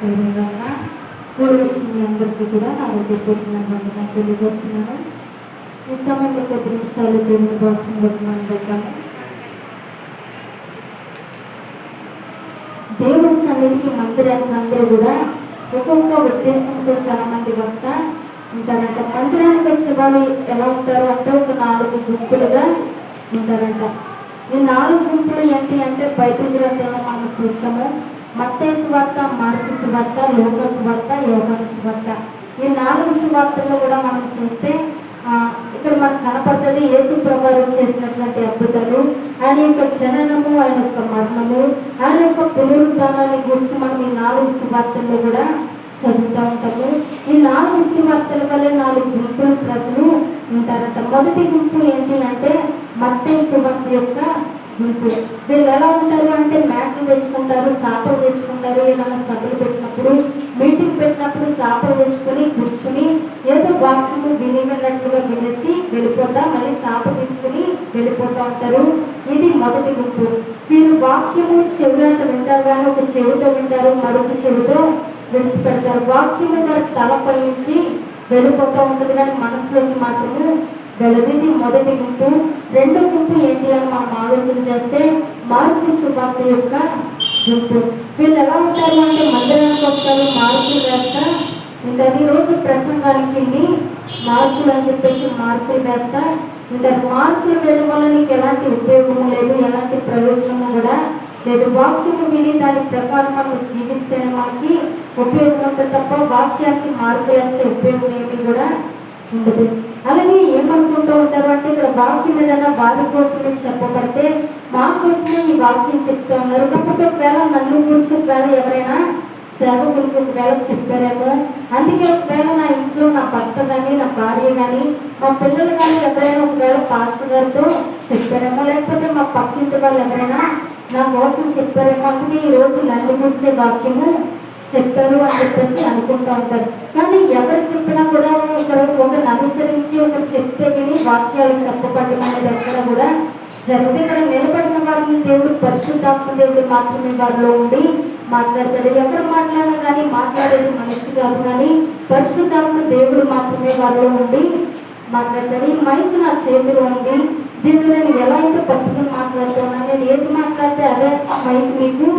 విధంగా కూడి వచ్చిన మీ అందరికీ కూడా నా హృదయపూర్వకమైన వందనాలు తెలియజేస్తున్నాను. ఈ సమయంలో కొద్ది నిమిషాలు దేవుని వాక్యం పెడతాము. దేవుని సన్నిధికి మందిరానికి అందరూ కూడా ఒక్కొక్క ఉద్దేశంతో చాలా మంది వస్తా ఉంటారంట. మందిరానికి వచ్చే వాళ్ళు ఎలా ఉంటారు అంటే ఒక 4 గుంపులుగా ఉంటారంట. ఈ 4 గుంపులు ఏంటి అంటే బైబిల్ గ్రంథంలో మనం చూస్తాము. మత్తయి సువార్త, మార్కు సువార్త, లూకా సువార్త, యోహాను సువార్త. ఈ 4 సువార్తల్లో కూడా మనం చూస్తే ఇక్కడ మనకు కనపడుతుంది యేసు ప్రభువు చేసినటువంటి అద్భుతాలు, ఆయన యొక్క జననము, ఆయన యొక్క మరణము, ఆయన యొక్క పునరుద్ధానాన్ని గురించి మనం ఈ 4 సువార్తల్లో కూడా చదువుతూ ఉంటాము. ఈ 4 సువార్తల వల్ల 4 గుంపుల ప్రజలు ఉంటారంట. మొదటి గుంపు ఏంటి అంటే మత్తయి సువార్త యొక్క గుంపు. వీళ్ళు ఎలా ఉంటారు అంటే మ్యాట్లు తెచ్చుకుంటారు, సాపలు తెచ్చుకుంటారు. ఏదైనా సభలు పెట్టినప్పుడు, మీటింగ్ పెట్టినప్పుడు సాపలు తెచ్చుకొని కూర్చుని ఏదో వాక్యము విన్నట్లుగా వినేసి వెళ్ళిపోతా, మళ్ళీ సాప తీసుకుని వెళ్ళిపోతూ ఉంటారు. ఇది మొదటి గుంపు. వీళ్ళు వాక్యము చెవులంట వింటారు, కానీ ఒక చెవితో వింటారు, మరొక చెవితో విడిచిపెడతారు. వాక్యము వారి తలపై నుంచి వెళ్ళిపోతూ ఉంటుంది, కానీ మనసులోకి మాత్రము వెళ్ళదు. ఇది మొదటి గుంపు. రెండో గుంపు ఏంటి అని మనం ఆలోచన చేస్తే మార్కు సువార్త యొక్క గుంపు. వీళ్ళు ఎలా ఉంటారు అంటే మందిరానికి వస్తారు, మార్కులు వేస్తా ఉంటారు. ఈరోజు ప్రసంగానికి మార్కులు అని చెప్పేసి మార్కులు వేస్తా ఉంటారు. మార్కులు వేయడం వల్ల నీకు ఎలాంటి ఉపయోగము లేదు, ఎలాంటి ప్రయోజనము కూడా లేదు. వాక్యము విని దాని ప్రకారం మనం జీవిస్తేనే మనకి ఉపయోగం ఉంటుంది తప్ప వాక్యానికి మార్కులు వేస్తే ఉపయోగం ఏమి కూడా ఉండదు. అలాగే ఏమనుకుంటూ ఉంటారు అంటే ఇక్కడ వాక్యం ఏదైనా వారి కోసమే చెప్పబడితే మా కోసమే ఈ వాక్యం చెప్తూ ఉన్నారు. కాకపోతే ఒకవేళ నన్ను గురించి ఒకవేళ ఎవరైనా సేవకులకు ఒకవేళ చెప్పారేమో, అందుకే ఒకవేళ నా ఇంట్లో నా భర్త కానీ, నా భార్య కానీ, మా పిల్లలు కానీ ఎవరైనా ఒకవేళ పాస్టర్ గారితో చెప్పారేమో, లేకపోతే మా పక్కింటి వాళ్ళు ఎవరైనా నా కోసం చెప్పారేమో, అందుకే ఈరోజు నన్ను గురించే వాక్యము చెప్పారు అని చెప్పేసి అనుకుంటూ ఉంటారు. కానీ ఎవరు చెప్పినా కూడా ఒకరు అనుసరించి ఒకరు చెప్తే విని వాక్యాలు చెప్పబడడం అనేది ఎక్కడ కూడా జరిగితే ఇక్కడ నిలబడిన వారిని దేవుడు పరిశుద్ధాత్మ దేవుడు మాత్రమే వారిలో ఉండి మాట్లాడతాడు. ఎవరు మాట్లాడినా కానీ మాట్లాడేది మనిషి కాదు, కానీ పరిశుద్ధాత్మ దేవుడు మాత్రమే వారిలో ఉండి మాట్లాడతాడు. ఈ మైక్ నా చేతిలో ఉంది, దీన్ని నేను ఎలా అయితే పట్టుకుని మాట్లాడుతున్నాను, నేను ఏది మాట్లాడితే అదే మైక్ మీకు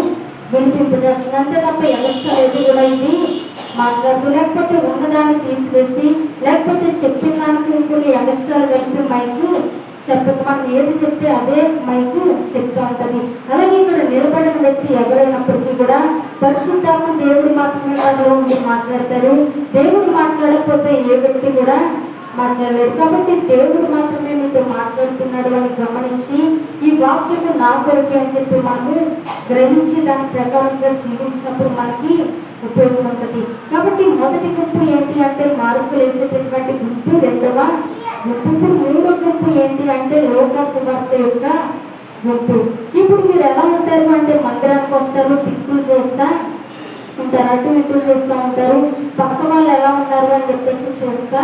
వినిపింపజేస్తుంది. అంతే తప్ప ఎలక్షన్ ఏది కూడా ఇది మాట్లాడుతూ, లేకపోతే ఉన్నదాన్ని తీసివేసి, లేకపోతే చెప్పిన దానికి ఇంకొన్ని ఎలక్స్ట్రాలు కలిపి మైకు చెప్పదు. మనం ఏది చెప్తే అదే మైకు చెప్తూ ఉంటుంది. అలాగే ఇక్కడ నిలబడిన వ్యక్తి ఎవరైనప్పటికీ కూడా పరిశుద్ధాత్మ దేవుడు మాత్రమే వారిలో ఉండి మాట్లాడతారు. దేవుడు మాట్లాడకపోతే ఏ వ్యక్తి కూడా మాట్లాడలేదు. కాబట్టి దేవుడు మాత్రమే మీతో మాట్లాడుతున్నాడు అని గమనించి ఈ వాక్యము నా కొరకే అని చెప్పి మనము గ్రహించి దాని ప్రకారంగా జీవించినప్పుడు మనకి ఉపయోగం ఉంటుంది. కాబట్టి మొదటి గుంపు ఏంటి అంటే మార్కులు వేసేటటువంటి గుంపు. రెండవ గుంపు. ఇప్పుడు మూడో గుంపు ఏంటి అంటే లూకా సువార్త యొక్క గుంపు. ఇప్పుడు మీరు ఎలా ఉంటారు అంటే మందిరానికి వస్తారు, దిక్కులు చూస్తా ఉంటారు, అటు ఇటు చూస్తూ ఉంటారు, పక్క వాళ్ళు ఎలా ఉన్నారు అని చెప్పేసి చూస్తా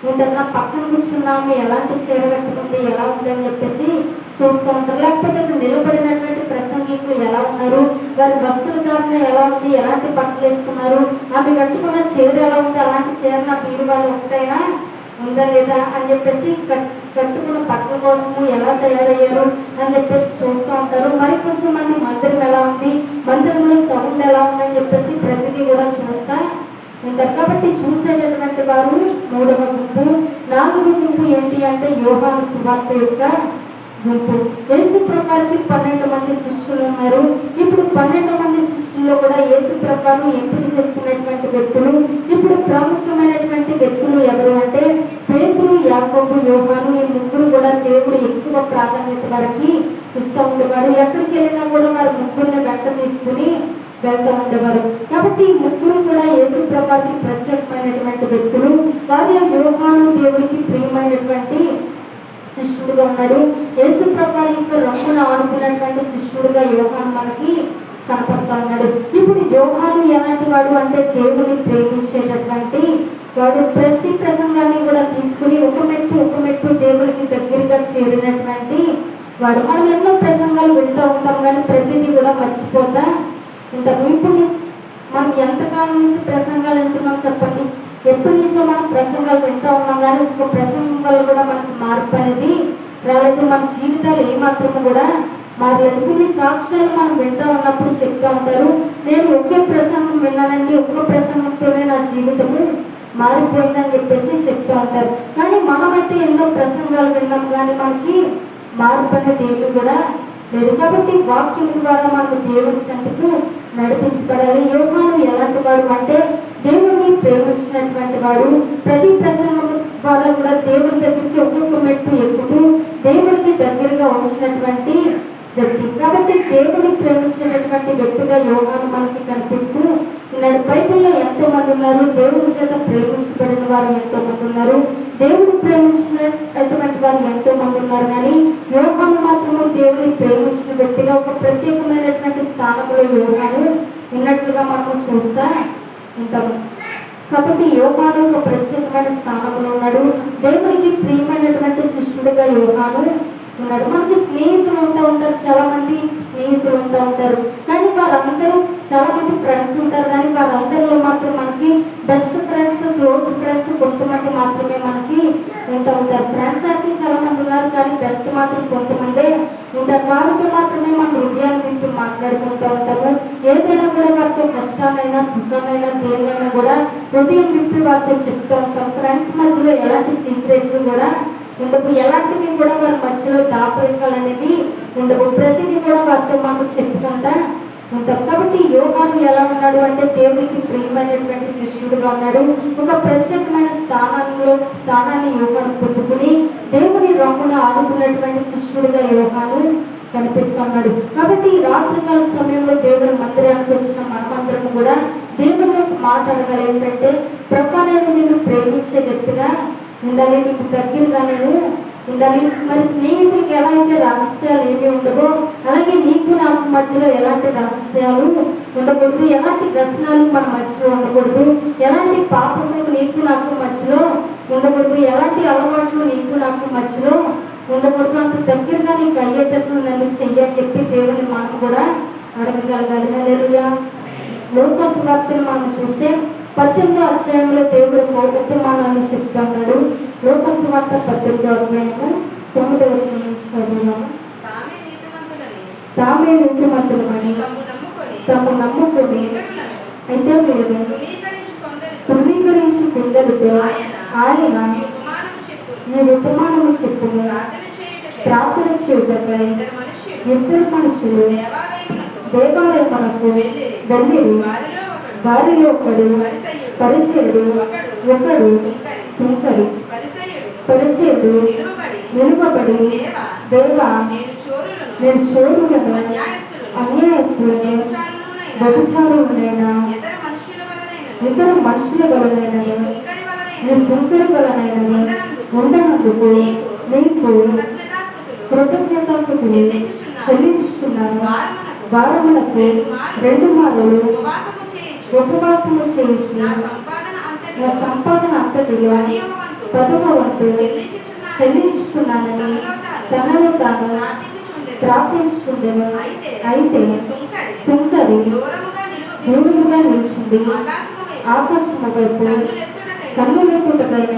ఉంటారు. నా పక్కన కూర్చున్నాము, ఎలాంటి చీర కట్టుకుంది, ఎలా ఉంది అని చెప్పేసి చూస్తూ ఉంటారు. లేకపోతే నిలబడినటువంటి ప్రసంగికులు ఎలా ఉన్నారు, వారి వస్త్రధారణ ఎలా ఉంది, ఎలాంటి బట్టలు వేసుకున్నారు, ఆమె కట్టుకున్న చీర ఎలా ఉంది, అలాంటి చీర నా పీరు వాళ్ళు ఒకటైనా ఉందా లేదా అని చెప్పేసి కట్టుకున్న బట్టల కోసము ఎలా తయారయ్యారు అని చెప్పేసి చూస్తూ ఉంటారు. మరి కొంచెం మంది మందిరం ఎలా ఉంది, మందిరంలో సౌండ్ ఎలా ఉంది అని చెప్పేసి ప్రతిదీ కూడా చూస్తా ఉంటారు. కాబట్టి చూసేటటువంటి వారు మూడవ గుంపు. నాలుగవ గుంపు ఏంటి అంటే యోహాను సువార్త యొక్క గుంపు. యేసు ప్రభువుకి 12 మంది శిష్యులు ఉన్నారు. ఇప్పుడు 12 మంది శిష్యుల్లో కూడా యేసు ప్రభువును ఎంపిక చేసుకున్నటువంటి వ్యక్తులు, ఇప్పుడు ప్రాముఖ్యమైనటువంటి వ్యక్తులు ఎవరు అంటే పేతురు, యాకోబు, యోహాను. ఈ ముగ్గురు కూడా దేవుడు ఎక్కువ ప్రాధాన్యత వారికి ఇస్తూ ఉండేవారు. ఎక్కడికి వెళ్ళినా కూడా వారు ముగ్గురిని వెంట తీసుకుని వెళ్తూ ఉండేవారు. కాబట్టి ఈ ముగ్గురు కూడా యేసు ప్రభువుకి ప్రత్యేకమైనటువంటి వ్యక్తులు. వారిలో యోహాను దేవుడికి ప్రియమైనటువంటి శిష్యుడుగా ఉన్నాడు. యేసు ప్రభువు యొక్క రంగును ఆడుకున్నటువంటి శిష్యుడుగా యోహాను మనకి కనపడతా ఉన్నాడు. ఇప్పుడు యోహాను ఎలాంటి వాడు అంటే దేవుని ప్రేమించేటటువంటి వాడు. ప్రతి ప్రసంగాన్ని కూడా తీసుకుని ఒక మెట్టు దేవుడికి దగ్గరగా చేరినటువంటి వాడు. మనం ఎన్నో ప్రసంగాలు వింటూ ఉంటాం, కానీ ప్రతిదీ కూడా మర్చిపోతా ఉంటాం. ఇప్పుడు మనం ఎంతకాలం నుంచి ప్రసంగాలు వింటున్నాం చెప్పండి. ఎప్పటి నుంచో మనం ప్రసంగాలు వింటూ ఉన్నాం, కానీ ఒక ప్రసంగం వల్ల కూడా మనకి మార్పు అనేది రాలేదు. మన జీవితాలు ఏమాత్రము కూడా మారలేదు. కొన్ని సాక్ష్యాలు మనం వింటూ ఉన్నప్పుడు చెప్తూ ఉంటారు, నేను ఒకే ప్రసంగం విన్నానండి, ఒక్క ప్రసంగంతోనే నా జీవితము మారిపోయిందని చెప్పేసి చెప్తూ ఉంటారు. కానీ మనమైతే ఎన్నో ప్రసంగాలు విన్నాం, కానీ మనకి మార్పు అనేది ఏమి కూడా లేదు. కాబట్టి వాక్యం ద్వారా మనకు దేవుని చెంతకు నడిపించబడాలి. యోహాను ఎలాంటి వాడు అంటే దేవుని ప్రేమించినటువంటి వాడు. ప్రతి ప్రసంగం ద్వారా కూడా దేవుని దగ్గరికి ఒక్కొక్క మెట్టు ఎక్కుతూ దేవునికి దగ్గరగా వచ్చినటువంటి వ్యక్తి. కాబట్టి దేవుని ప్రేమించినటువంటి వ్యక్తిగా యోహాను మనకి కనిపిస్తూ ఉన్నాడు. బైబిల్లో ఎంతో మంది ఉన్నారు, దేవుని చేత ప్రేమించబడిన వారు ఎంతో మంది ఉన్నారు, దేవుడు ప్రేమించినటువంటి వారు ఎంతో మంది ఉన్నారు. కానీ యోహాను మాత్రము దేవుని ప్రేమించిన వ్యక్తిగా ఒక ప్రత్యేకమైనటువంటి స్థానంలో యోహాను ఉన్నట్లుగా మనం చూస్తా ఉంటాము. కాబట్టి యోహాను ఒక ప్రత్యేకమైన స్థానంలో ఉన్నాడు. దేవునికి ప్రియమైనటువంటి శిష్యుడిగా యోహాను ఉన్నాడు. మనకి స్నేహితులు ఉంటూ ఉంటారు, చాలా మంది స్నేహితులు ఉంటూ ఉంటారు, కానీ వారందరూ చాలా మంది ఫ్రెండ్స్ ఉంటారు, కానీ వారందరిలో మాత్రం మనకి బెస్ట్ ఫ్రెండ్స్, క్లోజ్ ఫ్రెండ్స్ కొంతమంది మాత్రమే మనకి ఉంటూ ఉంటారు. ఫ్రెండ్స్ అయితే చాలా మంది ఉన్నారు, కానీ బెస్ట్ మాత్రం కొంతమందే ఉంటారు. వారితో మాత్రమే మన హృదయాల గురించి మాట్లాడుకుంటూ ఉంటాము. ఏదైనా కూడా వారితో కష్టాలైనా సుఖమైనా దేనివైనా కూడా హృదయం విప్పి వారితో చెప్తూ ఉంటాం. ఫ్రెండ్స్ మధ్యలో ఎలాంటి సీక్రెట్లు కూడా ఉండవు, ఎలాంటివి కూడా వారి మధ్యలో దాపరికాలు అనేవి ఉండవు. ప్రతిదీ కూడా వారితో మాకు చెప్పుకుంటా ఉంటాం. కాబట్టి యోహాను ఎలా ఉన్నాడు అంటే దేవునికి ప్రియమైనటువంటి శిష్యుడుగా ఉన్నాడు. ఒక ప్రత్యేకమైన స్థానాన్ని యోహాను పొందుకుని దేవుని రొమ్మున ఆడుకున్నటువంటి శిష్యుడిగా యోహాను కనిపిస్తున్నాడు. కాబట్టి ఈ రాత్రికాల సమయంలో దేవుని మందిరానికి వచ్చిన మనమందరం కూడా దేవుని మాట్లాడగల ఏంటంటే, ప్రభా నేను నిన్ను ప్రేమించే వ్యక్తిగా ఉండాలి, నీకు దగ్గరగా నేను ఉండాలి. మరి స్నేహితుడికి ఎలా అయితే రహస్యాలు ఏమి ఉండవో అలాగే నీకు నాకు మధ్యలో ఎలాంటి రహస్యాలు ఉండకూడదు, ఎలాంటి వ్యసనాలు మన మధ్యలో ఉండకూడదు, ఎలాంటి పాపము నీకు నాకు మధ్యలో ఉండకూడదు, ఎలాంటి అలవాట్లు నీకు నాకు మధ్యలో ఉండకూడదు. అంత దగ్గరగా నీకు అయ్యేటట్లు నన్ను చెయ్యని చెప్పి దేవుని మనం కూడా అడగగలగాలి. హల్లెలూయా. లోకా సువార్తను మనం చూస్తే 18వ అధ్యాయంలో దేవుడు ఉపమానాన్ని చెప్తున్నాడు. లోకా సువార్త 18వ అధ్యాయము 9వ వచనం నుంచి చదువుదాము. తామే నీతిమంతులమని తాము నమ్ముకొని అయితే మీరు తృణీకరించుకుందరితో ఆయన ఈ ఉపమానము చెప్పును. ప్రార్థన చేయుటకై ఇద్దరు మనుషులు దేవాలయమునకు వెళ్ళి వారిలో ఒకడు పరిచయుడు, ఒకడు సుంకరి. పరిచయుడు నిలువబడి, దేవా నేను చోరులను అన్యాయస్తులను వ్యభిచారులైన ఇతర మనుషుల వలనైనను నీ సుంకరి వలనైనను ఉండనందుకు నీకు కృతజ్ఞతాస్తుతులు చెల్లించుచున్నాను. వారములకు 2 మార్లు ఉపవాసము చేయించు, నా సంపాదన అంతటిలో 10వ వంతు చెల్లించుచున్నానని తనను తాను ప్రార్థించుచుండెను. అయితే సుంకరి దూరముగా నిలిచింది, ఆకాశము వైపు కన్నులెత్తుటకైన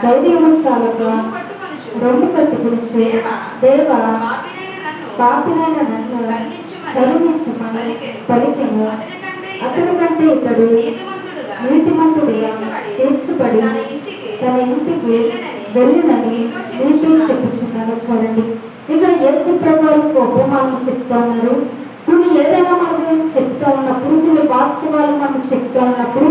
ధైర్యము చాలక రొమ్ము కట్టుకునిచు, దేవా పాపినైన నన్ను కరుణించమని పలికెను. అతని కంటే ఇతడు నీతిమంతుడిగా తీర్చబడి తన ఇంటికి వెళ్ళినని నీతో చెప్పుచున్నాను. చూడండి, ఇక్కడ యేసు ప్రభువుకు ఉపమానం చెప్తా ఉన్నారు. కొన్ని ఏదైనా మనకు చెప్తా ఉన్నప్పుడు, కొన్ని వాస్తవాలు మనకు చెప్తా ఉన్నప్పుడు,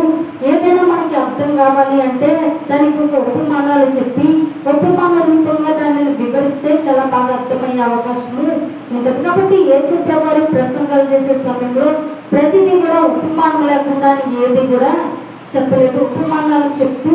ఏదైనా మనకి అర్థం కావాలి అంటే దానికి ఒక ఉపమానాలు చెప్పి ఉపమాన రూపంగా దానిని వివరిస్తే చాలా బాగా అర్థమయ్యే అవకాశము ఉంటుంది. కాబట్టి యేసు ప్రభువు ప్రసంగాలు చేసే సమయంలో ప్రతిదీ కూడా ఉపమానం లేకుండా ఏది కూడా చెప్పలేదు, ఉపమానాలు చెప్తూ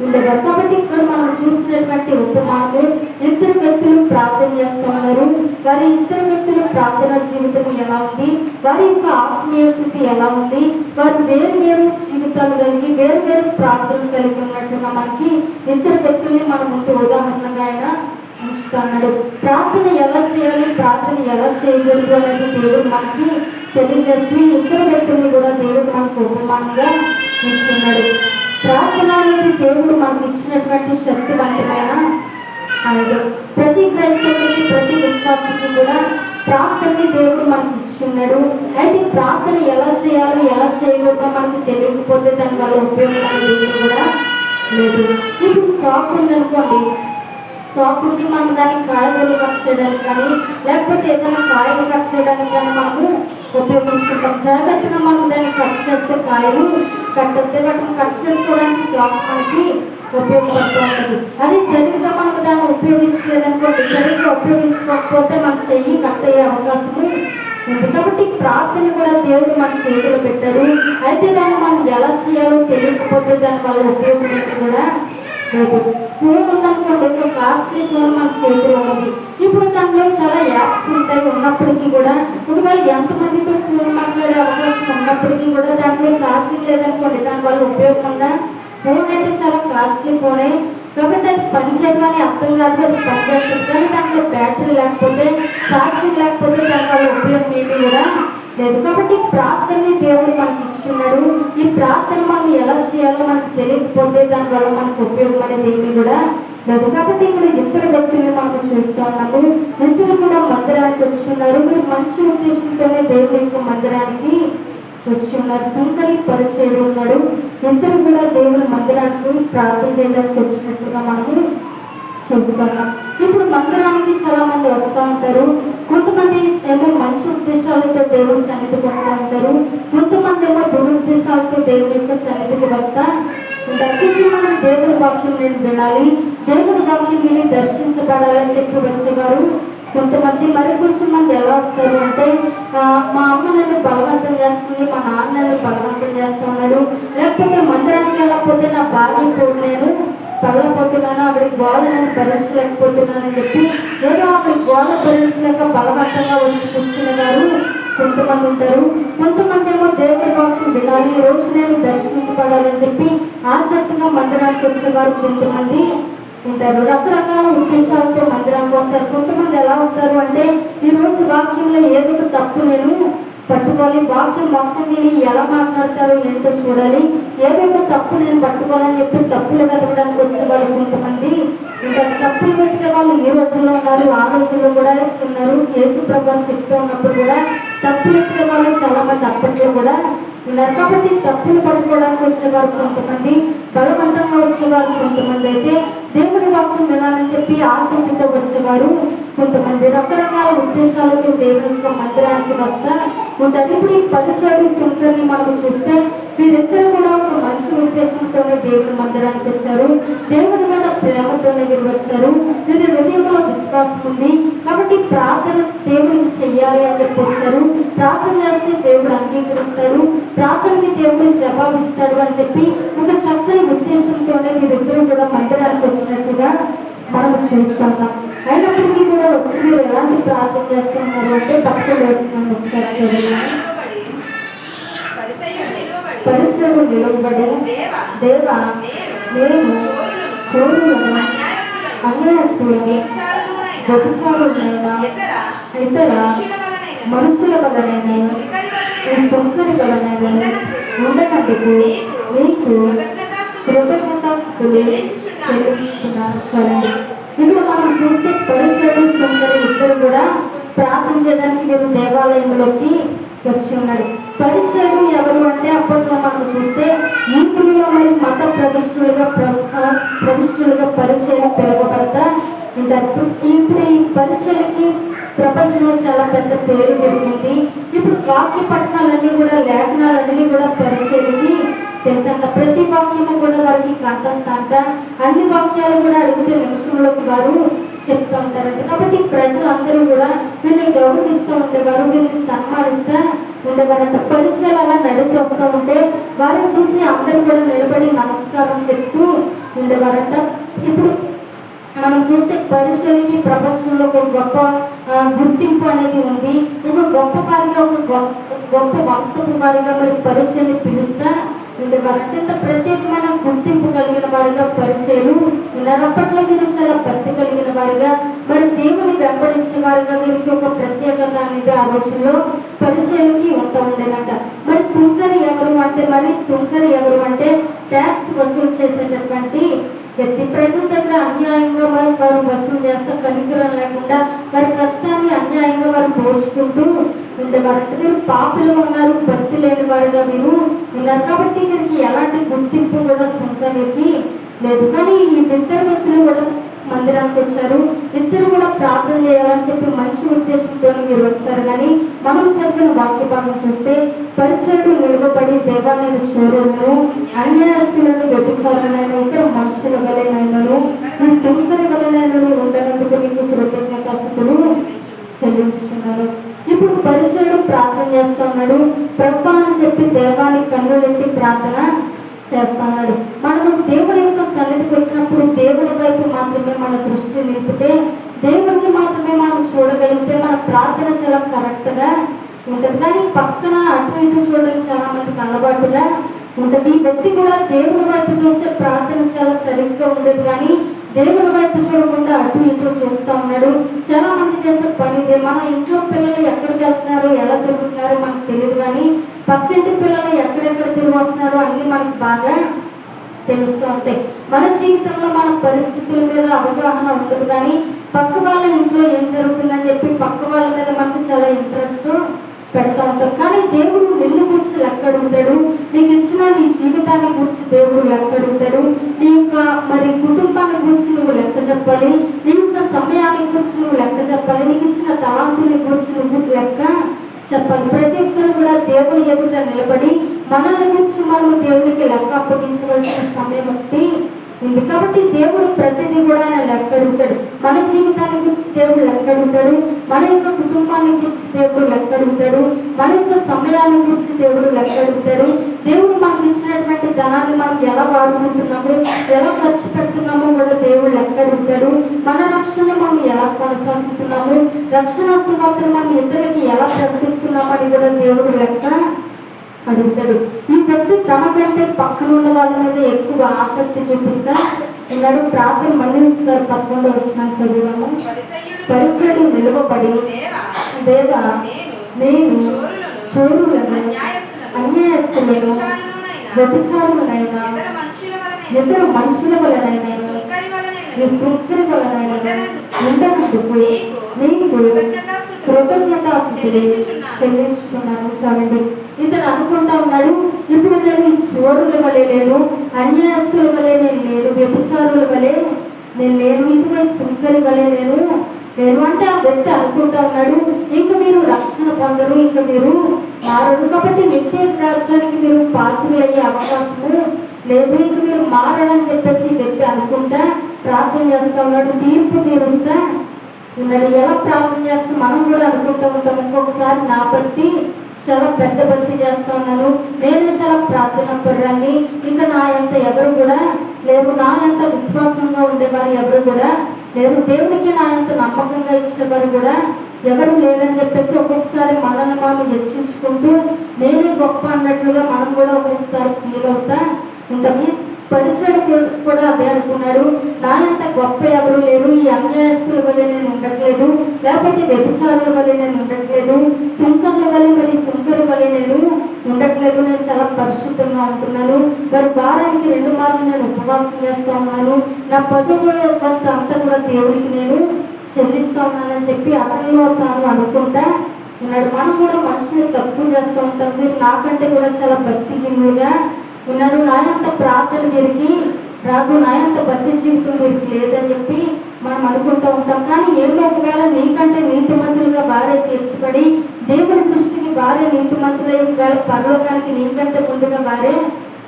ఉండేవారు. కాబట్టి ఇక్కడ మనం చూసినటువంటి ఉపమానాలు ఇద్దరు వ్యక్తులు ప్రార్థన చేస్తూ ఉన్నారు. వారి ఇద్దరు వ్యక్తుల ప్రార్థన జీవితం ఎలా ఉంది, వారి యొక్క ఆత్మీయ స్థితి ఎలా ఉంది, వారు వేరు వేరు జీవితాలు కలిగి వేరు వేరు ప్రార్థనలు కలిగి ఉన్నట్లుగా మనకి ఇద్దరు వ్యక్తుల్ని మన ముందు ఉదాహరణగా ఆయన ఉంచుతున్నాడు. ప్రార్థన ఎలా చేయాలి, ప్రార్థన ఎలా చేయగలరు అనేది దేవుడు మనకి తెలియజేస్తూ ఇద్దరు వ్యక్తుల్ని కూడా దేవుడు మనకు ఉపమానంగా ఉంచుతున్నాడు. ప్రార్థన అనేది దేవుడు మనకు ఇచ్చినటువంటి శక్తివంతమైన అలాగే ప్రతి క్రైస్తవుడికి ప్రతి విశ్వాసానికి కూడా ప్రార్థనని దేవుడు మనకి ఇచ్చున్నాడు. అయితే ప్రార్థన ఎలా చేయాలో ఎలా చేయకూడదో మనకు తెలియకపోతే దాని వల్ల ఉపయోగం అనేది కూడా లేదు. ఇప్పుడు షాప్ ఉందనుకోండి, షాపుకి మనం దానికి కాయగూరలు కట్ చేయడానికి కానీ లేకపోతే ఏదైనా కాయలు కట్ చేయడానికి కానీ మనము ఉపయోగించుకుంటాం. జాగ్రత్తగా మనం దాన్ని కట్ చేస్తే కాయలు కట్ అవుతే వాటిని కట్ చేసుకోవడానికి షాప్ మనకి ఉపయోగపడుతూ ఉంటుంది. అది సరిగ్గా మనకు దాన్ని ఉపయోగించలేదనుకోండి, సరిగ్గా ఉపయోగించుకోకపోతే మన చెయ్యి కట్ అయ్యే అవకాశము ఉంది. కాబట్టి ప్రార్థన కూడా దేవుడు మన చేతిలో పెట్టాడు. అయితే దాన్ని మనం ఎలా చేయాలో తెలియకపోతే దాని వల్ల ఉపయోగం కూడా లేదు. ఫోన్ ఉందనుకోండి, ఒక కాస్ట్లీ ఫోన్ మన చేతిలో ఉంది. ఇప్పుడు దానిలో చాలా యాప్స్ ఉంటాయి. ఉన్నప్పటికీ కూడా ఒకవేళ ఎంతమందితో ఫోన్ మాట్లాడే అవకాశం ఉన్నప్పటికీ కూడా దాంట్లో ఛార్జింగ్ లేదనుకోండి, దానివల్ల ఉపయోగం ఉందా? ఫోన్ అయితే చాలా కాస్ట్లీ ఫోనే కాబట్టి అది పనిచేయడం కానీ అర్థం కాదు, అది పనిచేస్తుంది. కానీ దాంట్లో బ్యాటరీ లేకపోతే ఛార్జింగ్ లేకపోతే దానివల్ల ఉపయోగం ఏమీ కూడా లేదు. కాబట్టి ప్రార్థనని దేవుడు మనకి ఇచ్చున్నాడు. ఈ ప్రార్థన మనం ఎలా చేయాలో మనకు తెలియకపోతే దానివల్ల మనకు ఉపయోగం అనేది ఏమీ కూడా లేదు. కాబట్టి ఇక్కడ ఇద్దరు వ్యక్తులు మనం చూస్తూ ఉన్నాము. ఇద్దరు కూడా మందిరానికి వచ్చున్నారు. మీరు మంచి ఉద్దేశంతోనే దేవుడి యొక్క మందిరానికి వచ్చి ఉన్నారు. సుంకరి పరిచయుడు ఉన్నాడు. ఇద్దరు కూడా దేవుని మందిరానికి ప్రార్థన చేయడానికి వచ్చినట్టుగా మనము చూస్తున్నాం. ఇప్పుడు మందిరానికి చాలా మంది వస్తూ ఉంటారు. కొంతమంది ఏమో మంచి ఉద్దేశాలతో దేవుని సన్నిధికి వస్తూ ఉంటారు. కొంతమంది ఏమో దురుద్దేశాలతో దేవుని యొక్క సన్నిధికి వస్తా దక్కించి మనం దేవుని వాక్యం నేను వినాలి, దేవుని వాక్యం విని దర్శించబడాలని చెప్పి వచ్చేవారు కొంతమంది. మరి కొంచెం మంది ఎలా వస్తారు అంటే, మా అమ్మ నన్ను బలవంతం చేస్తుంది, మా నాన్న నన్ను బలవంతం చేస్తూ ఉన్నాడు, లేకపోతే మందిరానికి వెళ్ళకపోతే నా భార్య నేను పగలపోతున్నాను, ఆవిడకి గోడ నేను భరించలేకపోతున్నాను అని చెప్పి ఏదో ఆవిడ గోడ భరించలేక బలవంతంగా వచ్చి కూర్చున్న వారు కొంతమంది ఉంటారు. కొంతమంది ఏమో దేవుడి వాక్యం వినాలి, ఈ రోజు నేను దర్శించబడాలని చెప్పి ఆసక్తిగా మందిరానికి వచ్చేవారు కొంతమంది ఉంటారు. రకరకాల ఉద్దేశాలతో మందిరానికి వస్తారు. కొంతమంది ఎలా వస్తారు అంటే, ఈ రోజు వాక్యంలో ఏదో ఒక తప్పు నేను పట్టుకోవాలి, వాక్యం మొత్తం విని ఎలా మాట్లాడతారో ఏంటో చూడాలి, ఏదో ఒక తప్పు నేను పట్టుకోవాలని చెప్పి తప్పులు వెతకడానికి వచ్చేవాళ్ళు కొంతమంది ఇంకా తప్పులు పెట్టే వాళ్ళు ఈ రోజుల్లో ఉన్నారు, ఆ రోజుల్లో కూడా ఉన్నారు. యేసు ప్రభువు చెప్తూ ఉన్నప్పుడు కూడా తప్పులు ఎత్తే వాళ్ళు చాలా మంది అప్పట్లో కూడా ఉన్నారు. కాబట్టి తప్పులు పట్టుకోవడానికి వచ్చేవారు కొంతమంది, బలవంతంగా వచ్చేవారు కొంతమంది, అయితే దేవుడి వాక్యం వినాలని చెప్పి ఆసక్తితో వచ్చేవారు కొంతమంది. రకరకాల ఉద్దేశాలతో దేవుడి యొక్క మందిరానికి వస్తా ఉంటారు. ఇప్పుడు ఈ పరిచయుడు సుంకరిని మనం చూస్తే వీరిద్దరూ కూడా ఒక మంచి ఉద్దేశంతోనే దేవుడి మందిరానికి వచ్చారు. దేవుడి మీద ప్రేమతోనే వీరు వచ్చారు. వీరి హృదయంలో విశ్వాసం ఉంది కాబట్టి ప్రార్థన దేవుడికి చెయ్యాలి అని చెప్పి వచ్చారు. ప్రార్థన చేస్తే దేవుడు అంగీకరిస్తాడు, ప్రార్థనకి దేవుడు జవాబిస్తాడు అని చెప్పి ఒక చక్కని ఉద్దేశంతోనే వీరిద్దరూ కూడా మందిరానికి వచ్చినట్టుగా మనం చూస్తున్నాం. అయినప్పటికీ కూడా వచ్చి మీరు ఎలాంటి ప్రార్థన చేస్తున్నారు అంటే భక్తులు వచ్చిన ఒకసారి చూడండి. పరిచయుడు నిలబడి, దేవా నేను చోరులను అన్యాయస్తులను వ్యభిచారులైన ఇతర మనుషుల వలనైనా ఈ సొంతరి వలనైనా ఉండనందుకు మీకు కృతజ్ఞతాస్తుతులు చెల్లిస్తున్నాను. చూడండి, ఇప్పుడు మనం చూస్తే పరిచయుడు సుంకరి ఇద్దరు కూడా ప్రార్థన చేయడానికి వీరు దేవాలయంలోకి వచ్చి ఉన్నాడు. పరిచయుడు ఎవరు అంటే అప్పట్లో మనం చూస్తే యూదులలో మరి మత ప్రవిష్టులుగా పరిచయులు పిలువబడతా ఉంటారు. ఇప్పుడు ఈ పరిచయులకి ప్రపంచంలో చాలా పెద్ద పేరు పెరిగింది. ఇప్పుడు వాక్య పట్టణాలన్నీ కూడా లేఖనాలన్నీ కూడా పరిచయులకి తెలుసంట. ప్రతి వాక్యము కూడా వారికి కంఠస్థంట. అన్ని వాక్యాలు కూడా అడిగితే నిమిషంలోకి వారు చెప్తూ ఉంటారంట. కాబట్టి ప్రజలందరూ కూడా వీరిని గౌరవిస్తూ ఉండేవారు, వీరిని సన్మానిస్తూ ఉండేవారంట. పరిచయాలు అలా నడిచి వస్తూ ఉంటే వారిని చూసి అందరూ కూడా నిలబడి నమస్కారం చెప్తూ ఉండేవారంట. ఇప్పుడు మనం చూస్తే పరిచయాలకి ప్రపంచంలో ఒక గొప్ప గుర్తింపు అనేది ఉంది. ఒక గొప్ప వారిగా, ఒక గొప్ప వంశపు వారిగా మరి పరిచయాన్ని పిలుస్తా ఉండేవారు. అంటే ఇంత ప్రత్యేకమైన గుర్తింపు కలిగిన వారిగా పరిచయలు ఉన్నప్పట్లో మీరు చాలా భక్తి కలిగిన వారిగా, మరి దేవుని వెంబడించే వారిగా వీరికి ఒక ప్రత్యేకత అనేది ఆ రోజుల్లో పరిచయాలకి ఉంటూ ఉండేదంట. మరి సుంకరి ఎవరు అంటే ట్యాక్స్ వసూలు చేసేటటువంటి వ్యక్తి. ప్రజల దగ్గర అన్యాయంగా వారు వసూలు చేస్తే కనికరం లేకుండా వారి కష్టాన్ని అన్యాయంగా వారు దోచుకుంటూ ఉండేవారు. అంటే మీరు పాపులుగా ఉన్నారు, భక్తి లేని వారుగా మీరు ఉన్నారు. కాబట్టి వీరికి ఎలాంటి గుర్తింపు కూడా సుంకరికి లేదు. కానీ ఈ ఇద్దరు వ్యక్తులు కూడా మందిరానికి వచ్చారు. ఇద్దరు కూడా ప్రార్థన చేయాలని చెప్పి మంచి ఉద్దేశంతో మీరు వచ్చారు. కానీ మనం చదివిన వాక్య భాగం చూస్తే పరిచయుడు నిలబడి దేవాలయ చోరులను అన్యాయస్తులను వ్యభిచారులైన ఇతర మనుషుల వలెనైనను ఈ సుంకరి వలెనైనను ఉండనందుకు నీకు కృతజ్ఞతాస్తుతులు చెల్లించుతున్నారు. ఇప్పుడు పరిచయుడు ప్రార్థన చేస్తా ఉన్నాడు. ప్రభువా అని చెప్పి దేవానికి కన్నులెత్తి ప్రార్థన చేస్తా ఉన్నాడు. మనము దేవుని యొక్క సన్నిధికి వచ్చినప్పుడు దేవుని వైపు మాత్రమే మన దృష్టి నిలిపితే, దేవుడిని మాత్రమే మనం చూడగలిగితే మన ప్రార్థన చాలా కరెక్ట్ గా ఉంటుంది. కానీ పక్కన అటు ఇటు చూడడం చాలా మందికి అలవాటుగా ఉంటుంది. ఈ వ్యక్తి కూడా దేవుని వైపు చూస్తే ప్రార్థన చాలా సరిగ్గా ఉండేది. కానీ దేవుని వైపు చూడకుండా అటు ఇటు చూస్తూ ఉన్నాడు. చాలా మంది చేసే పని ఇదే. మన ఇంట్లో పిల్లలు ఎక్కడికి వెళ్తున్నారో ఎలా తిరుగుతున్నారో మనకు తెలియదు. కానీ పక్కింటి పిల్లలు ఎక్కడెక్కడ తిరిగి వస్తున్నారో అన్ని మనకు బాగా తెలుస్తూ ఉంటాయి. మన జీవితంలో మన పరిస్థితుల మీద అవగాహన ఉండదు. కానీ పక్క వాళ్ళ ఇంట్లో ఏం జరుగుతుందని చెప్పి పక్క వాళ్ళ మీద మనకు చాలా ఇంట్రెస్ట్ పెడతా ఉంటారు. కానీ దేవుడు నిన్ను గురించి లెక్కడుంటాడు. నీకు ఇచ్చిన నీ జీవితాన్ని గురించి దేవుడు లెక్కడుంటాడు. నీ యొక్క మరి కుటుంబాన్ని గురించి నువ్వు లెక్క చెప్పాలి. నీ యొక్క సమయాన్ని గురించి నువ్వు లెక్క చెప్పాలి. నీకు ఇచ్చిన తలాంతుని గురించి నువ్వు లెక్క చెప్పాలి. ప్రతి ఒక్కరు కూడా దేవుని ఎదుట నిలబడి మనల్ని గురించి మనము దేవునికి లెక్క అప్పగించవలసిన సమయం ఉంది. కాబట్టి దేవుడు ప్రతిదీ కూడా ఆయన లెక్క అడుగుతాడు. మన జీవితాన్ని గురించి దేవుడు లెక్క అడుగుతాడు. మన యొక్క కుటుంబాన్ని గురించి దేవుడు లెక్క అడుగుతాడు. మన యొక్క సమయాన్ని గురించి దేవుడు లెక్క అడుగుతాడు. దేవుడు మనకు ఇచ్చినటువంటి ధనాన్ని మనం ఎలా వాడుకుంటున్నాము, ఎలా ఖర్చు పెడుతున్నామో కూడా దేవుడు లెక్క అడుగుతాడు. మన రక్షణ మనం ఎలా కొనసాగిస్తున్నాము, రక్షణ సువార్తను మనం ఇతరులకి ఎలా ప్రకటిస్తున్నామని కూడా దేవుడు లెక్క అడుగుతాడు. ఈ వ్యక్తి తన కంటే పక్కన ఉన్న వాళ్ళ మీద ఎక్కువ ఆసక్తి చూపిస్తా ఉన్నాడు. ప్రార్థన మళ్ళీ సార్ 11 వచ్చిన చదివాము. పరిచయుడు నిలువబడి దేవా నేను చోరులను అన్యాయస్తులను వ్యభిచారులనైనా ఇతర మనుషుల వలనైనా ఈ సుంకరి వలనైనా ఉండనందుకు నీకు కృతజ్ఞతాస్తుతులు చెల్లించుకున్నాను. చాలండి. ఇతను అనుకుంటా ఉన్నాడు, ఇప్పుడు నేను ఈ చోరుల వలె లేను, అన్యాయస్తుల వలె నేను లేను, వ్యభిచారుల వలె నేను లేను, ఇదిగో సుంకరి వలె నేను అంటే ఆ వ్యక్తి అనుకుంటా ఉన్నాడు ఇంక మీరు రక్షణ పొందరు, ఇంక మీరు మారరు. కాబట్టి నిత్య రాజ్యానికి మీరు పాత్రులయ్యే అవకాశము లేదు. ఇంక మీరు మారని చెప్పేసి ఈ వ్యక్తి అనుకుంటా ప్రార్థన చేస్తా ఉన్నాడు. తీర్పు తీరుస్తా ఉన్నాడు. ఎలా ప్రార్థన చేస్తే మనం కూడా అనుకుంటూ ఉంటాం, ఇంకొకసారి నా బట్టి చాలా పెద్ద భక్తి చేస్తా ఉన్నాను, నేను చాలా ప్రార్థన పర్రాన్ని, ఇంకా నా ఎంత ఎవరు కూడా లేరు, నా ఎంత విశ్వాసంగా ఉండేవారు ఎవరు కూడా లేరు, దేవునికి నా ఎంత నమ్మకంగా ఇచ్చేవారు కూడా ఎవరు లేరని చెప్పేసి ఒక్కొక్కసారి మనల్ని మనం హెచ్చించుకుంటూ నేనే గొప్ప అన్నట్లుగా మనం కూడా ఒక్కొక్కసారి ఫీల్ అవుతా ఉంటాం. ఈ పరిచయుడు కూడా అదే అనుకున్నాడు, నా ఎంత గొప్ప ఎవరు లేరు, ఈ అన్యాయస్తుల వల్లే నేను ఉండట్లేదు, లేకపోతే వ్యభిచారుల వల్లే నేను ఉండట్లేదు, సుంకర్ల వల్లే మరి సుంకరి వల్లే నేను ఉండట్లేదు, నేను చాలా పరిశుద్ధంగా ఉంటున్నాను, మరి వారానికి 2 మార్లు నేను ఉపవాసం చేస్తా ఉన్నాను, నా పదువు కొంత అంతా కూడా దేవుడికి నేను చెల్లిస్తా ఉన్నానని చెప్పి అతనిలో తాను అనుకుంటా ఉన్నాడు. మనం కూడా మనుషులు తక్కువ చేస్తూ ఉంటాం, మీరు నాకంటే కూడా చాలా భక్తిహీనులుగా ఉన్నారు, నా యొక్క ప్రార్థన వీరికి రాదు, నా యొక్క భక్తి జీవితం వీరికి లేదని చెప్పి మనం అనుకుంటూ ఉంటాం. కానీ ఏదో ఒకవేళ నీకంటే నీతిమంతులుగా వారే తీర్చబడి దేవుని దృష్టికి వారే నీతిమంతులై ఒకవేళ పరలోకానికి నీకంటే ముందుగా వారే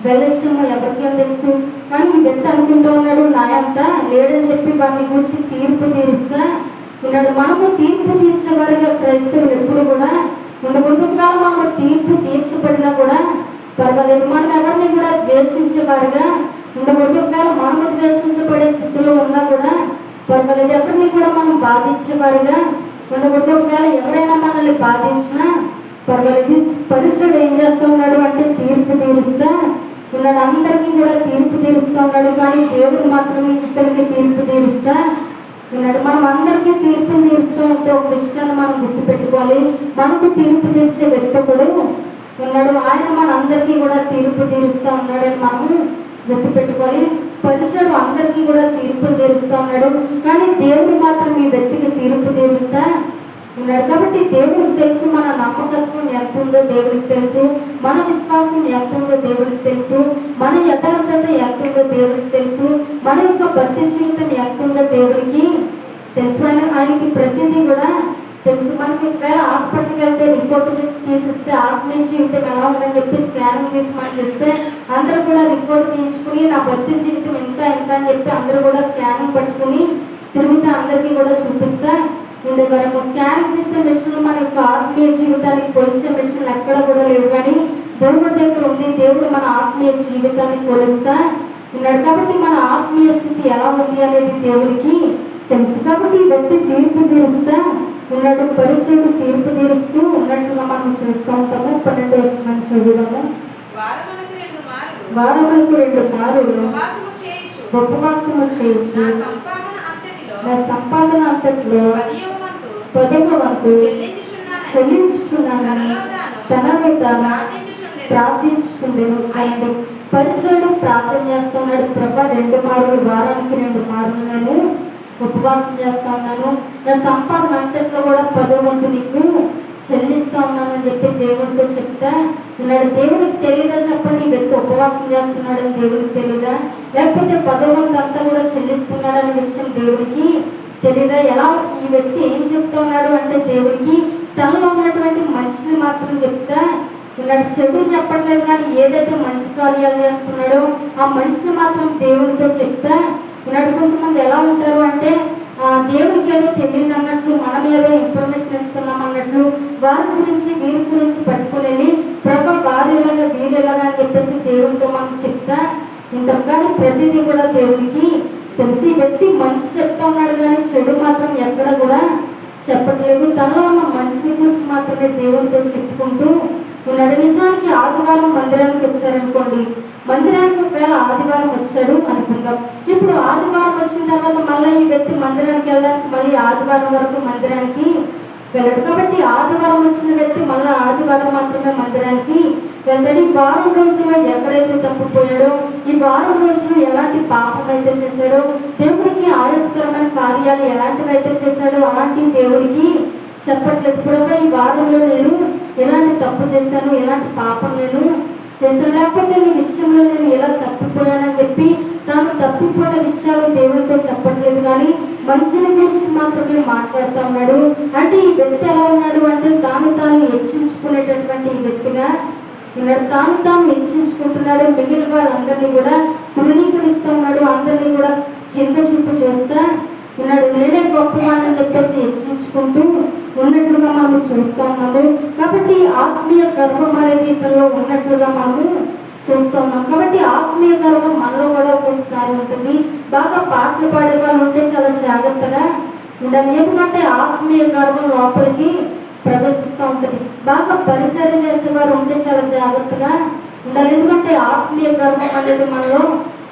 వెళ్ళొచ్చేమో ఎవరికేం తెలుసు. కానీ ఈ వ్యక్తి అనుకుంటూ ఉన్నాడు నా అంత లేడని చెప్పి వారిని గురించి తీర్పు తీరుస్తా ఉన్నాడు. మనము తీర్పు తీర్చేవారిగా క్రైస్తవులు ఎప్పుడు కూడా ఉండకూడదు. మనము తీర్పు తీర్చబడినా కూడా పర్వాలేదు, మనం ఎవరిని కూడా ద్వేషించేవారుగా ఉండకూడదు. మనము ద్వేషించబడే స్థితిలో ఉన్నా కూడా పర్వాలేదు, ఎవరిని కూడా మనం బాధించేవారుగా ఉండకూడదు. ఒకవేళ ఎవరైనా మనల్ని బాధించినా పర్వాలేదు. పరిచయుడు ఏం చేస్తూ ఉన్నాడు అంటే తీర్పు తీరుస్తా ఉన్నాడు. అందరికీ కూడా తీర్పు తీరుస్తూ ఉన్నాడు. కానీ దేవుడు మాత్రమే ఇద్దరికి తీర్పు తీరుస్తా ఉన్నాడు. మనం అందరికీ తీర్పు తీరుస్తూ ఉంటే ఒక విషయాన్ని మనం గుర్తుపెట్టుకోవాలి. మనకు తీర్పు తీర్చే వ్యక్తి కూడా ఉన్నాడు. ఆయన మనందరికీ కూడా తీర్పు తీరుస్తూ ఉన్నాడని మనము గుర్తుపెట్టుకోవాలి. పరిచయం అందరికీ కూడా తీర్పు తీరుస్తూ ఉన్నాడు. కానీ దేవుడు మాత్రం ఈ వ్యక్తికి తీర్పు తీరుస్తా ఉన్నాడు. కాబట్టి దేవుడికి తెలుసు మన నమ్మకత్వం ఎంత ఉందో దేవుడికి తెలుసు, మన విశ్వాసం ఎంత ఉందో దేవుడికి తెలుసు, మన యథార్థత ఎంత ఉందో దేవుడికి తెలుసు, మన యొక్క భక్తి జీవితం ఎంత ఉందో దేవుడికి తెలుసు. ఆయనకి ప్రతిదీ కూడా తెలుసు. మనకి ఒకవేళ హాస్పిటల్కి వెళ్తే రిపోర్ట్ తీసిస్తే ఆత్మీయ జీవితం ఎలా ఉందని చెప్పి స్కానింగ్ తీసి మనకి ఇస్తే అందరూ కూడా రిపోర్ట్ తీయించుకుని నా భక్తి జీవితం ఎంత అని చెప్పి అందరూ కూడా స్కానింగ్ పట్టుకుని తిరుగుతా అందరికీ కూడా చూపిస్తా ఉండేవారు. స్కానింగ్ తీసే మిషన్లు మన యొక్క ఆత్మీయ జీవితానికి పోల్చే మిషన్లు ఎక్కడ కూడా లేవు. కానీ దేవుడి దగ్గర ఉంది. దేవుడు మన ఆత్మీయ జీవితాన్ని పోలిస్తా ఉన్నాడు. కాబట్టి మన ఆత్మీయ స్థితి ఎలా ఉంది అనేది దేవుడికి తెలుసు. కాబట్టి ఈ వ్యక్తి తీర్పు తీరుస్తా ఉన్నాడు. పరిచయుడు తీర్పు తీరుస్తూ ఉన్నట్లుగా మనం చూస్తూ ఉంటాము. 12వ వచనం చదువుదాము. వారములకు 2 మారులు ఉపవాసము చేయొచ్చు, నా సంపాదన అంతట్లో 10వ వంతు చెల్లించుచున్నానని తనలో తాను ప్రార్థించుచుండెను. చూడండి, పరిచయుడు ప్రార్థన చేస్తున్నాడు. ప్రభా 2 మారులు, వారానికి 2 మారులు నేను ఉపవాసం చేస్తా ఉన్నాను. నా సంపాదన అంతట్లో కూడా 10వ వంతు నీకు చెల్లిస్తా ఉన్నానని చెప్పి దేవుడితో చెప్తా ఉన్నాడు. దేవుడికి తెలీదా చెప్పండి? ఈ వ్యక్తి ఉపవాసం చేస్తున్నాడని దేవుడికి తెలీదా? లేకపోతే 10వ వంతు అంతా కూడా చెల్లిస్తున్నాడనే విషయం దేవుడికి తెలీదా? ఎలా ఈ వ్యక్తి ఏం చెప్తా ఉన్నాడు అంటే దేవుడికి తనలో ఉన్నటువంటి మంచిని మాత్రం చెప్తా ఉన్నాడు. చెడు చెప్పట్లేదు. కానీ ఏదైతే మంచి కార్యాలు చేస్తున్నాడో ఆ మంచిని మాత్రం దేవుడితో చెప్తా ఉన్నాడు. కొంతమంది ఎలా ఉంటారు అంటే దేవుడికి ఏదో తెలియదు అన్నట్లు, మనం ఏదో ఇన్ఫర్మేషన్ ఇస్తున్నాం అన్నట్లు వారి గురించి వీరి గురించి పట్టుకుని వెళ్ళి ప్రభా వారు ఎలాగా వీరు ఎలాగా అని చెప్పేసి దేవుడితో మనం చెప్తా ఉంటాం. కానీ ప్రతిదీ కూడా దేవుడికి తెలిసి వ్యక్తి మంచి చెప్తా ఉన్నాడు. కానీ చెడు మాత్రం ఎక్కడ కూడా చెప్పట్లేదు. తనలో ఉన్న మంచిని గురించి మాత్రమే దేవుడితో చెప్పుకుంటూ ఉన్నాడు. నిజానికి ఆదివారం మందిరానికి వచ్చారనుకోండి, మందిరానికి ఒకవేళ ఆదివారం వచ్చాడు అనుకుందాం. ఇప్పుడు ఆదివారం వచ్చిన తర్వాత మళ్ళీ ఈ వ్యక్తి మందిరానికి వెళ్ళడానికి మళ్ళీ ఆదివారం వరకు మందిరానికి వెళ్ళడు. కాబట్టి ఆదివారం వచ్చిన వ్యక్తి మళ్ళీ ఆదివారం మాత్రమే మందిరానికి వెళ్తాడు. ఈ వారం రోజులు ఎక్కడైతే తప్పిపోయాడో, ఈ వారం రోజులు ఎలాంటి పాపం అయితే చేశాడో, దేవుడికి ఆయాస్కరమైన కార్యాలు ఎలాంటివి అయితే చేశాడో అలాంటి దేవుడికి చెప్పట్లేదు. కూడా ఈ వారంలో నేను ఎలాంటి తప్పు చేశాను, ఎలాంటి పాపం నేను చేశాను, లేకపోతే ఈ విషయంలో నేను ఎలా తప్పిపోయానని చెప్పి తాను తప్పిపోయిన విషయాలు దేవుడితో చెప్పట్లేదు. కానీ మనుషుల గురించి మాత్రమే మాట్లాడుతూ ఉన్నాడు. అంటే ఈ వ్యక్తి ఎలా ఉన్నాడు అంటే తాను హెచ్చించుకునేటటువంటి ఈ వ్యక్తిగా ఉన్నాడు. తాను హెచ్చించుకుంటున్నాడు. మిగిలిన వాళ్ళందరినీ కూడా తృణీకరిస్తూ ఉన్నాడు. అందరినీ కూడా కింద చూపు చేస్తా ఉన్నాడు. నేనే గొప్పవాణని చెప్పేసి హెచ్చించుకుంటూ ఉన్నట్లుగా మనం చూస్తూ ఉన్నాము. కాబట్టి ఆత్మీయ గర్వం అనేది ఇతరులో ఉన్నట్లుగా మనము చూస్తూ ఉన్నాం. కాబట్టి ఆత్మీయ గర్వం మనలో కూడా ఒక్కొక్కసారి ఉంటుంది. బాగా పాటలు పాడే వాళ్ళు ఉంటే చాలా జాగ్రత్తగా ఉండాలి. ఎందుకంటే ఆత్మీయ గర్వం లోపలికి ప్రవేశిస్తూ ఉంటుంది. బాగా పరిచయం చేసేవారు ఉంటే చాలా జాగ్రత్తగా ఉండాలి. ఎందుకంటే ఆత్మీయ గర్వం అనేది మనలో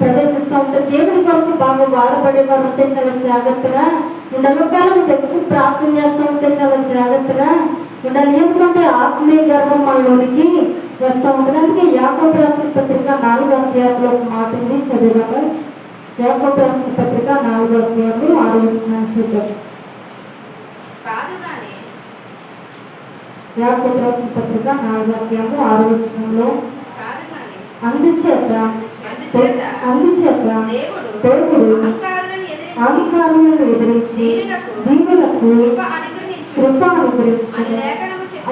ప్రవేశిస్తూ ఉంటుంది. దేవుడి కొరకు బాగా వాడబడేవారు ఉంటే చాలా జాగ్రత్తగా ఉండాలి. ఒకవేళ ఎక్కువ ప్రార్థన చేస్తూ ఉంటే చాలా జాగ్రత్తగా ఉండాలి. ఎందుకంటే ఆత్మీయ గర్వం మనలోనికి వస్తూ ఉంటుంది. అందుకే యాకోబు రాసిన పత్రిక 4వ అధ్యాయంలో ఒక మాట ఉంది, చదువుదాము. యాకోబు రాసిన పత్రిక 4వ అధ్యాయంలో 6వ వచనం చూద్దాం. యాకోబు రాసిన పత్రిక 4వ అధ్యాయంలో 6వ వచనంలో అందుచేత దేవుడు అహంకారులను ఎదిరించి దీనులకు కృప అనుగ్రహించును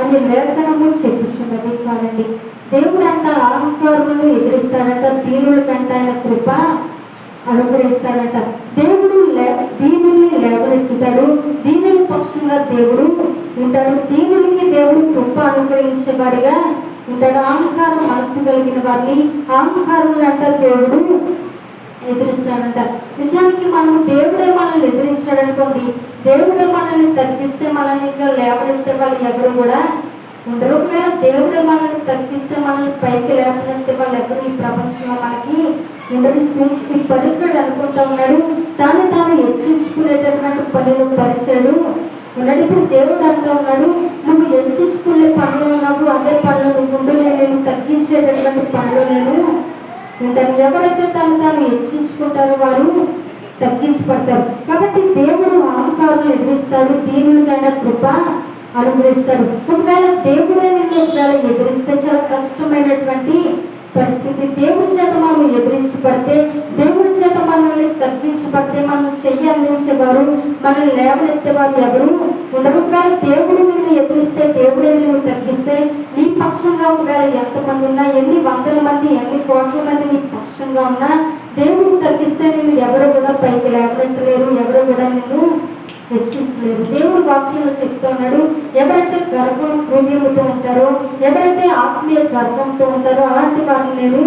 అని లేఖనము చెప్పుచున్నది. చాలండి. దేవుడు అంట అహంకారులను ఎదిరిస్తాడట, దీనుల కంట ఆయన కృప అనుగ్రహిస్తాడట. దేవుడు దీనుల్ని లేవనెత్తుతాడు. దీనుల పక్షంగా దేవుడు ఉంటాడు. దీనులకి దేవుడు కృప అనుగ్రహించేవాడిగా ఉంటాడు. అహంకారం మనసు కలిగిన వారిని అహంకారులు అంట దేవుడు ఎదిరిస్తాడంట. నిజానికి మనం దేవుడే మనల్ని ఎదిరించాడు అనుకోండి, దేవుడే మనల్ని తగ్గిస్తే మనల్ని ఇంకా లేవనెత్తే వాళ్ళు ఎవరు కూడా ఉండరు. ఒకవేళ దేవుడే మనల్ని తగ్గిస్తే, మనల్ని పైకి లేకపోతే వాళ్ళు ఎవరు ఈ ప్రపంచంలో మనకి ఉండరు. ఈ పరిశుద్ధుడు అనుకుంటా ఉన్నాడు తాను హెచ్చించుకునేటటువంటి పనులు పరిచయాలు ఉన్నాడు. ఇప్పుడు దేవుడు అంటూ ఉన్నాడు, నువ్వు హెచ్చించుకునే పనులు ఉన్నావు, అదే పనులు నువ్వు ఉండు, నేను తగ్గించేటటువంటి పనులు నేను ఉంటాను. ఎవరైతే తాను హెచ్చించుకుంటారో వారు తగ్గించబడతారు. కాబట్టి దేవుడు అహంకారులు ఎదిరిస్తాడు, దీనులకైన కృప అనుగ్రహిస్తాడు. ఒకవేళ దేవుడే నిన్ను ఒకవేళ ఎదిరిస్తే చాలా కష్టమైనటువంటి పరిస్థితి. దేవుడి చేత మనం ఎదిరించబడితే, దేవుడి చేత మనల్ని తగ్గించబడితే, మనం చెయ్యి అందించేవారు, మనల్ని లేవనెత్తేవారు ఎవరు ఉండరు. ఒకవేళ దేవుడు నిన్ను ఎదిరిస్తే, దేవుడే నిన్ను తగ్గిస్తే, నీ పక్షంగా ఒకవేళ ఎంతమంది ఉన్నా, ఎన్ని వందల మంది, ఎన్ని కోట్ల మంది నీ పక్షంగా ఉన్నా, దేవుడు తగ్గిస్తే నిన్ను ఎవరు కూడా పైకి లేవనెత్తలేరు, ఎవరు కూడా నిన్ను హెచ్చించలేరు. దేవుడు వాక్యంలో చెప్తా ఉన్నాడు, ఎవరైతే గర్భం హృదయంతో ఉంటారో, ఎవరైతే ఆత్మీయ గర్భంతో ఉంటారో అలాంటి వారిని నేను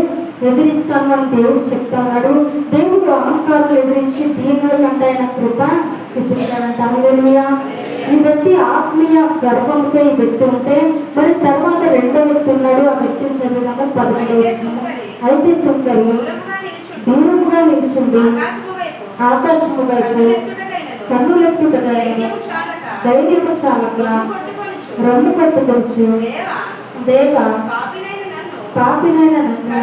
ఎదిరిస్తాను అని దేవుడు చెప్తా ఉన్నాడు. దేవుడు అహంకారులు ఎదిరించి దీనుల కంటే ఆయన కృప చూపిస్తాడంట. హల్లెలూయా. ఈ వ్యక్తి ఆత్మీయ గర్భంతో ఈ వ్యక్తి ఉంటే, మరి తర్వాత రెండో వ్యక్తి ఉన్నాడు. ఆ వ్యక్తిని చదివినాక 11వ వచనం. అయితే సుంకరి దూరముగా నిల్చుండి ఆకాశము వైపు కన్నులెత్తుటకైన ధైర్యము చాలక రెండు పట్టుకొచ్చు, దేవా పాపినైన నన్ను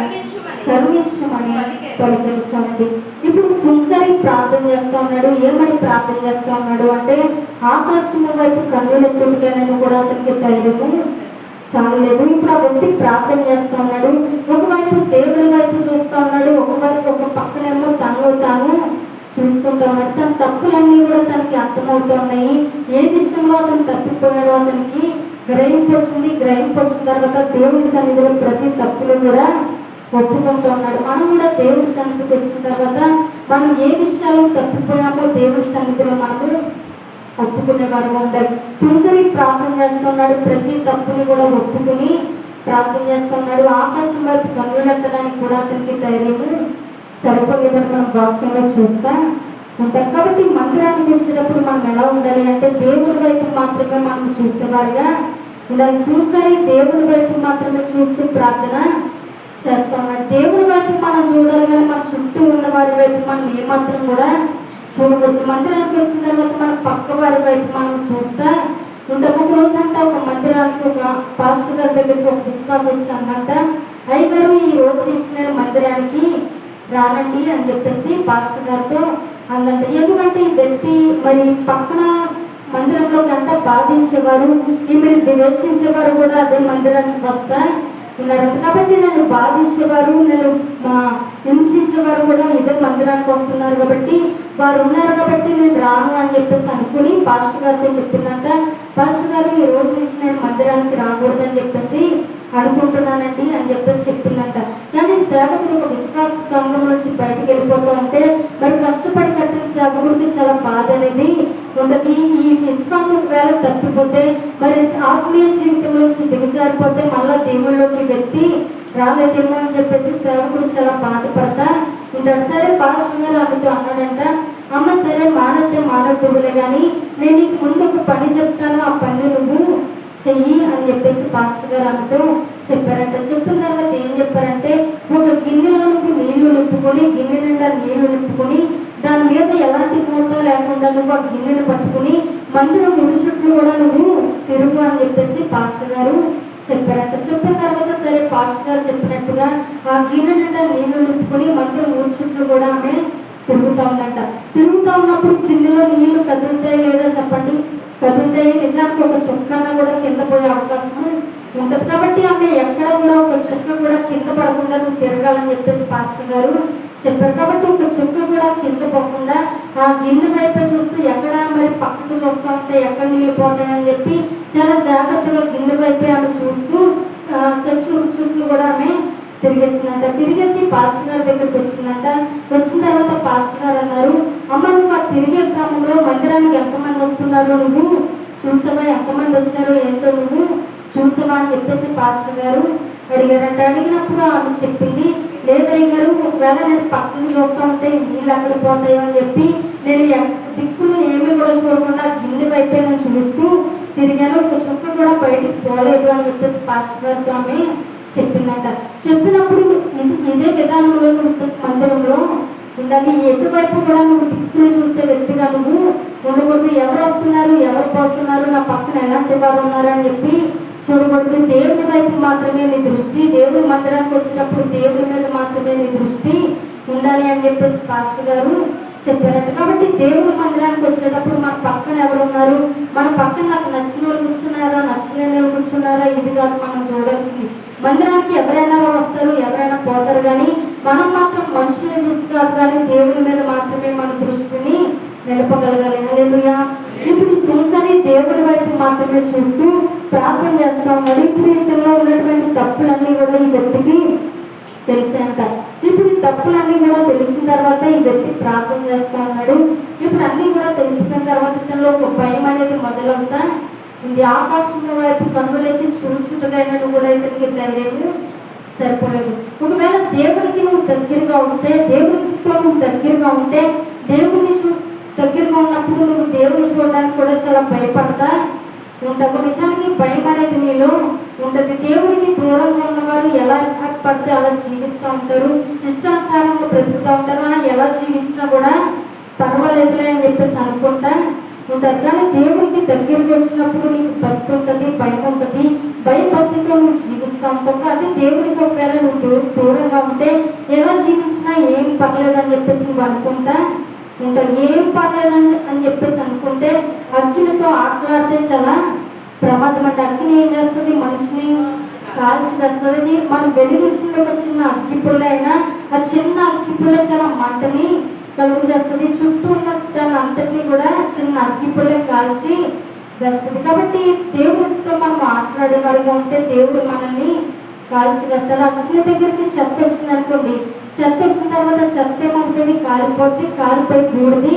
కరుణించమని పలికించండి. ఇప్పుడు సుంకరి ప్రార్థన చేస్తా ఉన్నాడు. ఏమని ప్రార్థన చేస్తా ఉన్నాడు అంటే, ఆకాశము వైపు కన్నులెత్తుటకైనా కూడా అతనికి ధైర్యము చాలలేదు. ఇప్పుడు ఆ వ్యక్తి ప్రార్థన చేస్తా ఉన్నాడు. ఒకవైపు దేవుడి వైపు చూస్తా ఉన్నాడు, ఒకవైపు ఒక పక్కనేమో తాను చూసుకుంటా ఉన్నాడు. తన తప్పులన్నీ కూడా తనకి అర్థమవుతూ ఉన్నాయి. ఏ విషయంలో అతను తప్పిపోయాడో అతనికి గ్రహింపు వచ్చింది. గ్రహింపు వచ్చిన తర్వాత దేవుడి సన్నిధిలో ప్రతి తప్పులు కూడా ఒప్పుకుంటూ ఉన్నాడు. మనం కూడా దేవుడి సన్నిధికి వచ్చిన తర్వాత మనం ఏ విషయాలు తప్పిపోయామో దేవుడి సన్నిధిలో మనము ఒప్పుకునే వారు ఉండాలి. సుందరి ప్రార్థన చేస్తున్నాడు, ప్రతి తప్పుని కూడా ఒప్పుకుని ప్రార్థన చేస్తున్నాడు. ఆకాశం వైపు కన్నులెత్తడానికి కూడా అతనికి ధైర్యము సరిపోలేదని మనం వాక్యంలో చూస్తా ఉంటాం. కాబట్టి మందిరానికి వచ్చేటప్పుడు మనం ఎలా ఉండాలి అంటే, దేవుడి వైపు మాత్రమే మనం చూసేవారుగా ఉండాలి. సుంకరి దేవుడి వైపు మాత్రమే చూస్తూ ప్రార్థన చేస్తా ఉన్నాడు. దేవుడి వైపు మనం చూడాలి, కానీ మన చుట్టూ ఉన్న వారి వైపు మనం ఏమాత్రం కూడా చూడవద్దు. మందిరానికి వచ్చిన తర్వాత మన పక్క వారి వైపు మనం చూస్తా ఉంటాం. ఒక రోజు అంతా ఒక మందిరానికి ఒక పాస్టర్ గారి దగ్గరికి ఒక విశ్వాసం వచ్చానంట. అయ్యగారు, ఈ రోజు నుంచి నేను మందిరానికి రానండి అని చెప్పేసి పాస్టర్ గారితో అందంట. ఎందుకంటే ఈ వ్యక్తి మరి పక్కన మందిరంలోకి అంతా బాధించేవారు, ఈమెను ద్వేషించేవారు కూడా అదే మందిరానికి వస్తా ఉన్నారంట. కాబట్టి నన్ను బాధించేవారు, నన్ను హింసించేవారు కూడా ఇదే మందిరానికి వస్తున్నారు కాబట్టి, వారు ఉన్నారు కాబట్టి నేను రాను అని చెప్పేసి అనుకుని పాస్టర్ గారితో చెప్పిందంట. పాస్టర్ గారు, ఈ రోజు నుంచి నేను మందిరానికి రాకూడదని చెప్పేసి అనుకుంటున్నానండి అని చెప్పేసి చెప్పిందంట. కానీ సేవకుడు ఒక విశ్వాస సంఘం నుంచి బయటకు వెళ్ళిపోతూ ఉంటే, మరి కష్టపడి కట్టిన సేవకుడికి చాలా బాధ అనేది ఉండదు. ఈ విశ్వాసం వేళ తప్పిపోతే, మరి ఆత్మీయ జీవితం నుంచి దిగజారిపోతే మళ్ళా దేవుళ్ళలోకి వ్యక్తి రాలేదేమో అని చెప్పేసి సేవకుడు చాలా బాధపడతా ఉంటాడు. సరే పాస్టర్ గారు ఆమెతో అన్నాడంట, అమ్మ సరే మానద్దే మానవులే కానీ నేను నీకు ముందు ఒక పని చెప్తాను, ఆ పని నువ్వు చెయ్యి అని చెప్పేసి పాస్టర్ గారు ఆమెతో చెప్పారంట. చెప్పిన తర్వాత ఏం చెప్పారంటే, ఒక గిన్నెలో నువ్వు నీళ్లు నింపుకొని, గిన్నె నిండా నీళ్లు నింపుకొని, దాని మీద ఎలాంటి మూత లేకుండా నువ్వు ఆ గిన్నెను పట్టుకుని మందిరం ముడి చుట్లు కూడా నువ్వు తిరుగు అని చెప్పేసి పాస్టర్ గారు చెప్పారంట. చెప్పిన తర్వాత సరే పాస్టర్ గారు చెప్పినట్టుగా ఆ గిన్నె నిండా నీళ్లు నింపుకొని మందిరం ముడి చుట్లు కూడా ఆమె తిరుగుతా ఉందంట. తిరుగుతా ఉన్నప్పుడు గిన్నెలో నీళ్లు కదులుతాయి లేదా చెప్పండి? కదులుతాయి. నిజానికి ఒక చుక్కన్న కూడా కింద పోయే అవకాశం ఉంటుంది. కాబట్టి ఆమె ఎక్కడ కూడా ఒక చుక్క కూడా కింద పడకుండా నువ్వు తిరగాలని చెప్పేసి పాస్టర్ గారు చెప్పారు. కాబట్టి ఒక చుక్క కూడా కింద పోకుండా ఆ గిన్నె వైపు చూస్తూ ఎక్కడ మరి పక్కకు చూస్తూ ఉంటే ఎక్కడ నీళ్ళు పోతాయని చెప్పి చాలా జాగ్రత్తగా గిన్నె వైపే ఆమె చూస్తూ చుట్లు కూడా ఆమె తిరిగేసిందంట. తిరిగేసి పాస్టర్ గారి దగ్గరికి వచ్చిందంట. వచ్చిన తర్వాత పాస్టర్ గారు అన్నారు, అమ్మ నువ్వు ఆ తిరిగే క్రమంలో మందిరానికి ఎంతమంది వస్తున్నారో నువ్వు చూసావా? ఎంతమంది వచ్చారో ఏంటో నువ్వు చూసావా అని చెప్పేసి పాస్టర్ గారు అడిగారంట. అడిగినప్పుడు ఆమె చెప్పింది, లేదయ్య గారు, ఒకవేళ నేను పక్కన చూస్తూ ఉంటే నీళ్ళు అక్కడ పోతాయో అని చెప్పి నేను దిక్కులు ఏమీ కూడా చూడకుండా గిన్నె వైపే నేను చూస్తూ తిరిగాను, ఒక చుక్క కూడా బయటికి పోలేదు అని చెప్పేసి పాస్టర్ గారితో ఆమె చెప్పిందంట. చెప్పినప్పుడు ఇదే విధానంలో మందిరంలో ఉండాలి. ఎటువైపు కూడా నువ్వు దిక్కులు చూసే వ్యక్తిగా నువ్వు ఉండకూడదు. ఎవరు వస్తున్నారు, ఎవరు పోతున్నారు, నా పక్కన ఎలాంటి వారు ఉన్నారు అని చెప్పి చూడకూడదు. దేవుడి వైపు మాత్రమే నీ దృష్టి, దేవుడి మందిరానికి వచ్చేటప్పుడు దేవుడి మీద మాత్రమే నీ దృష్టి ఉండాలి అని చెప్పేసి పాస్టర్ గారు చెప్పారంట. కాబట్టి దేవుడి మందిరానికి వచ్చేటప్పుడు మన పక్కన ఎవరు ఉన్నారు, మన పక్కన నాకు నచ్చిన వాళ్ళు కూర్చున్నారా, నచ్చలేని వాళ్ళు కూర్చున్నారా, ఇది కాదు మనం చూడాల్సింది. మందిరానికి ఎవరైనా వస్తారు, ఎవరైనా పోతారు, కానీ మనం మాత్రం మనుషుల్ని చూస్తారు కానీ దేవుడి మీద మాత్రమే మన దృష్టిని నిలపగలగాలి. హల్లెలూయా. ఇప్పుడు సుంకరి దేవుడి వైపు మాత్రమే చూస్తూ ప్రార్థన చేస్తా ఉన్నాడు. ఇప్పుడు ఇతనిలో ఉన్నటువంటి తప్పులన్నీ కూడా ఈ వ్యక్తికి తెలిసాక, ఇప్పుడు ఈ తప్పులన్నీ కూడా తెలిసిన తర్వాత ఈ వ్యక్తి ప్రార్థన చేస్తా ఉన్నాడు. ఇప్పుడు అన్ని కూడా తెలిసిపోయిన తర్వాత ఇతనిలో ఒక భయం అనేది మొదలవుతా ఇది. ఆకాశంలో వైపు కన్నులెత్తి చూచుటకైనట్టు కూడా ఇతనికి ధైర్యం సరిపోలేదు. ఒకవేళ దేవుడికి నువ్వు దగ్గరగా వస్తే, దేవుడితో నువ్వు దగ్గరగా ఉంటే, దేవుడిని దగ్గరగా ఉన్నప్పుడు నువ్వు దేవుడిని చూడడానికి కూడా చాలా భయపడతా ఉంటావు. నిజానికి భయం అనేది నీలో ఉంటుంది. దేవుడికి దూరంగా ఉన్నవారు ఎలా పడితే అలా జీవిస్తూ ఉంటారు, ఇష్టానుసారంగా బ్రతుకుతూ ఉంటారు. ఎలా జీవించినా కూడా పర్వాలేదులే అని చెప్పేసి అనుకుంటా ఉంటారు. కానీ దేవుడికి దగ్గరికి వచ్చినప్పుడు నీకు భక్తి ఉంటుంది, భయం ఉంటుంది. భయభక్తితో నువ్వు జీవిస్తూ ఉంటావు. అదే దేవుడికి ఒకవేళ నువ్వు దూరంగా ఉంటే ఎలా జీవించినా ఏం పర్లేదని చెప్పేసి నువ్వు అనుకుంటా ఉంటావు. ఏం పర్లేదని అని చెప్పేసి అనుకుంటే అగ్నితో ఆటలాడితే చాలా ప్రమాదం అంటే. అగ్ని ఏం చేస్తుంది, మనిషిని కాల్చి వేస్తుంది. మనం వెలిగించిన ఒక చిన్న అగ్గిపుల్ల అయినా ఆ చిన్న అగ్గిపుల్ల చాలా మంటని కలుగు చేస్తుంది. చుట్టూ ఉన్న దాని అంతటినీ కూడా చిన్న అగ్గిపుల్లే కాల్చి వేస్తుంది. కాబట్టి దేవుడితో మనం మాట్లాడే వారిగా ఉంటే దేవుడు మనల్ని కాల్చి వేస్తాడు. అగ్ని దగ్గరికి చెత్త వచ్చింది అనుకోండి, చెత్త వచ్చిన తర్వాత చెత్త ఏమవుతుంది, కాలిపోతే కాలిపోయి బూడిది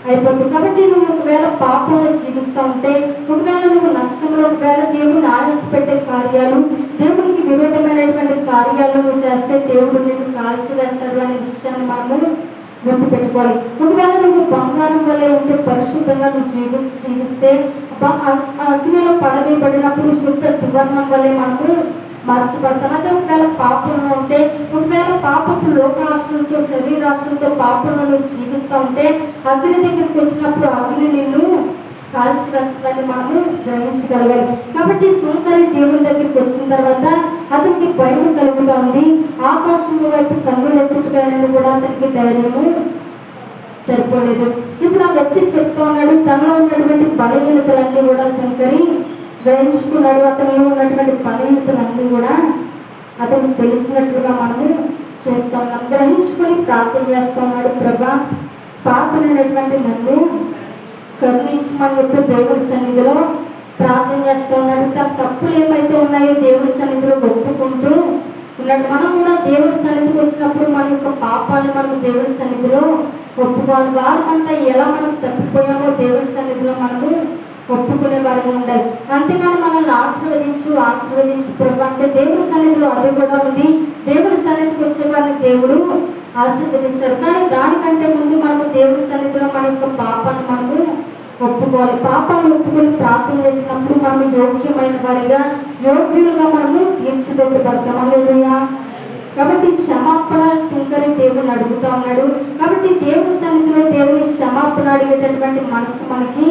అయిపోతుంది. కాబట్టి నువ్వు ఒకవేళ పాపంలో జీవిస్తూ ఉంటే, ఒకవేళ నువ్వు నష్టంలో, ఒకవేళ దేవుడిని ఆయాసపెట్టే కార్యాలు, దేవుడికి విరోధమైనటువంటి కార్యాలు నువ్వు చేస్తే దేవుడు నిన్ను కాల్చి వేస్తాడు అనే విషయాన్ని మనము గుర్తుపెట్టుకోవాలి. ఒకవేళ నువ్వు బంగారం వల్లే ఉంటే, పరిశుద్ధంగా నువ్వు జీవిస్తే అగ్నిలో పడవేయబడినప్పుడు శుద్ధ సువర్ణం వల్లే మనకు మార్చబడతాం. అదే ఒకవేళ పాపంలో ఉంటే, ఒకవేళ పాపపు లోకాశలతో శరీరాశలతో పాపంలో నువ్వు జీవిస్తూ ఉంటే అగ్ని దగ్గరికి వచ్చినప్పుడు అగ్ని నిన్ను కాల్చి వేస్తుందని మనము గ్రహించగలగాలి. కాబట్టి సుంకరి దేవుని దగ్గరికి వచ్చిన తర్వాత అతనికి భయం కలుగుతూ ఉంది. ఆకాశం వైపు కన్నులు ఎత్తుకుతానని కూడా అతనికి ధైర్యము సరిపోలేదు. ఇప్పుడు ఆ వ్యక్తి చెప్తా ఉన్నాడు, తనలో ఉన్నటువంటి బలహీనతలన్నీ కూడా శంకరి గ్రహించుకున్నాడు. అతనిలో ఉన్నటువంటి బలహీనతలన్నీ కూడా అతనికి తెలిసినట్లుగా మనము చేస్తా ఉన్నాం. గ్రహించుకొని ప్రార్థన చేస్తా ఉన్నాడు. ప్రభా, పాపనైనటువంటి నన్ను కరుణించమని చెప్పి దేవుడి సన్నిధిలో ప్రార్థన చేస్తూ ఉన్నాడు. తన తప్పులు ఏమైతే ఉన్నాయో దేవుడి సన్నిధిలో ఒప్పుకుంటూ ఉన్నాడు. మనం కూడా దేవుడి సన్నిధికి వచ్చినప్పుడు మన యొక్క పాపాన్ని మనం దేవుడి సన్నిధిలో ఒప్పుకోవాలి. వారమంతా ఎలా మనం తప్పిపోయామో దేవుడి సన్నిధిలో మనము ఒప్పుకునే వారిగా ఉండాలి. అంతేగాని మనల్ని ఆశీర్వదించు ప్రభు అంటే దేవుడి సన్నిధిలో అది కూడా ఉంది. దేవుడి సన్నిధికి వచ్చే వారిని దేవుడు ఆశీర్వదిస్తాడు. కానీ దానికంటే ముందు మనము దేవుడి సన్నిధిలో మన యొక్క పాపాన్ని మనము ఒప్పుకోవాలి. పాపాన్ని ఒప్పుకొని ప్రార్థన చేసినప్పుడు మనం యోగ్యమైన వారిగా, యోగ్యులుగా మనము తీర్చిదిద్దబడతాం. హల్లెలూయా. కాబట్టి క్షమాపణ సుంకరి దేవుని అడుగుతా ఉన్నాడు. కాబట్టి దేవుడి సన్నిధిలో దేవుని క్షమాపణ అడిగేటటువంటి మనసు మనకి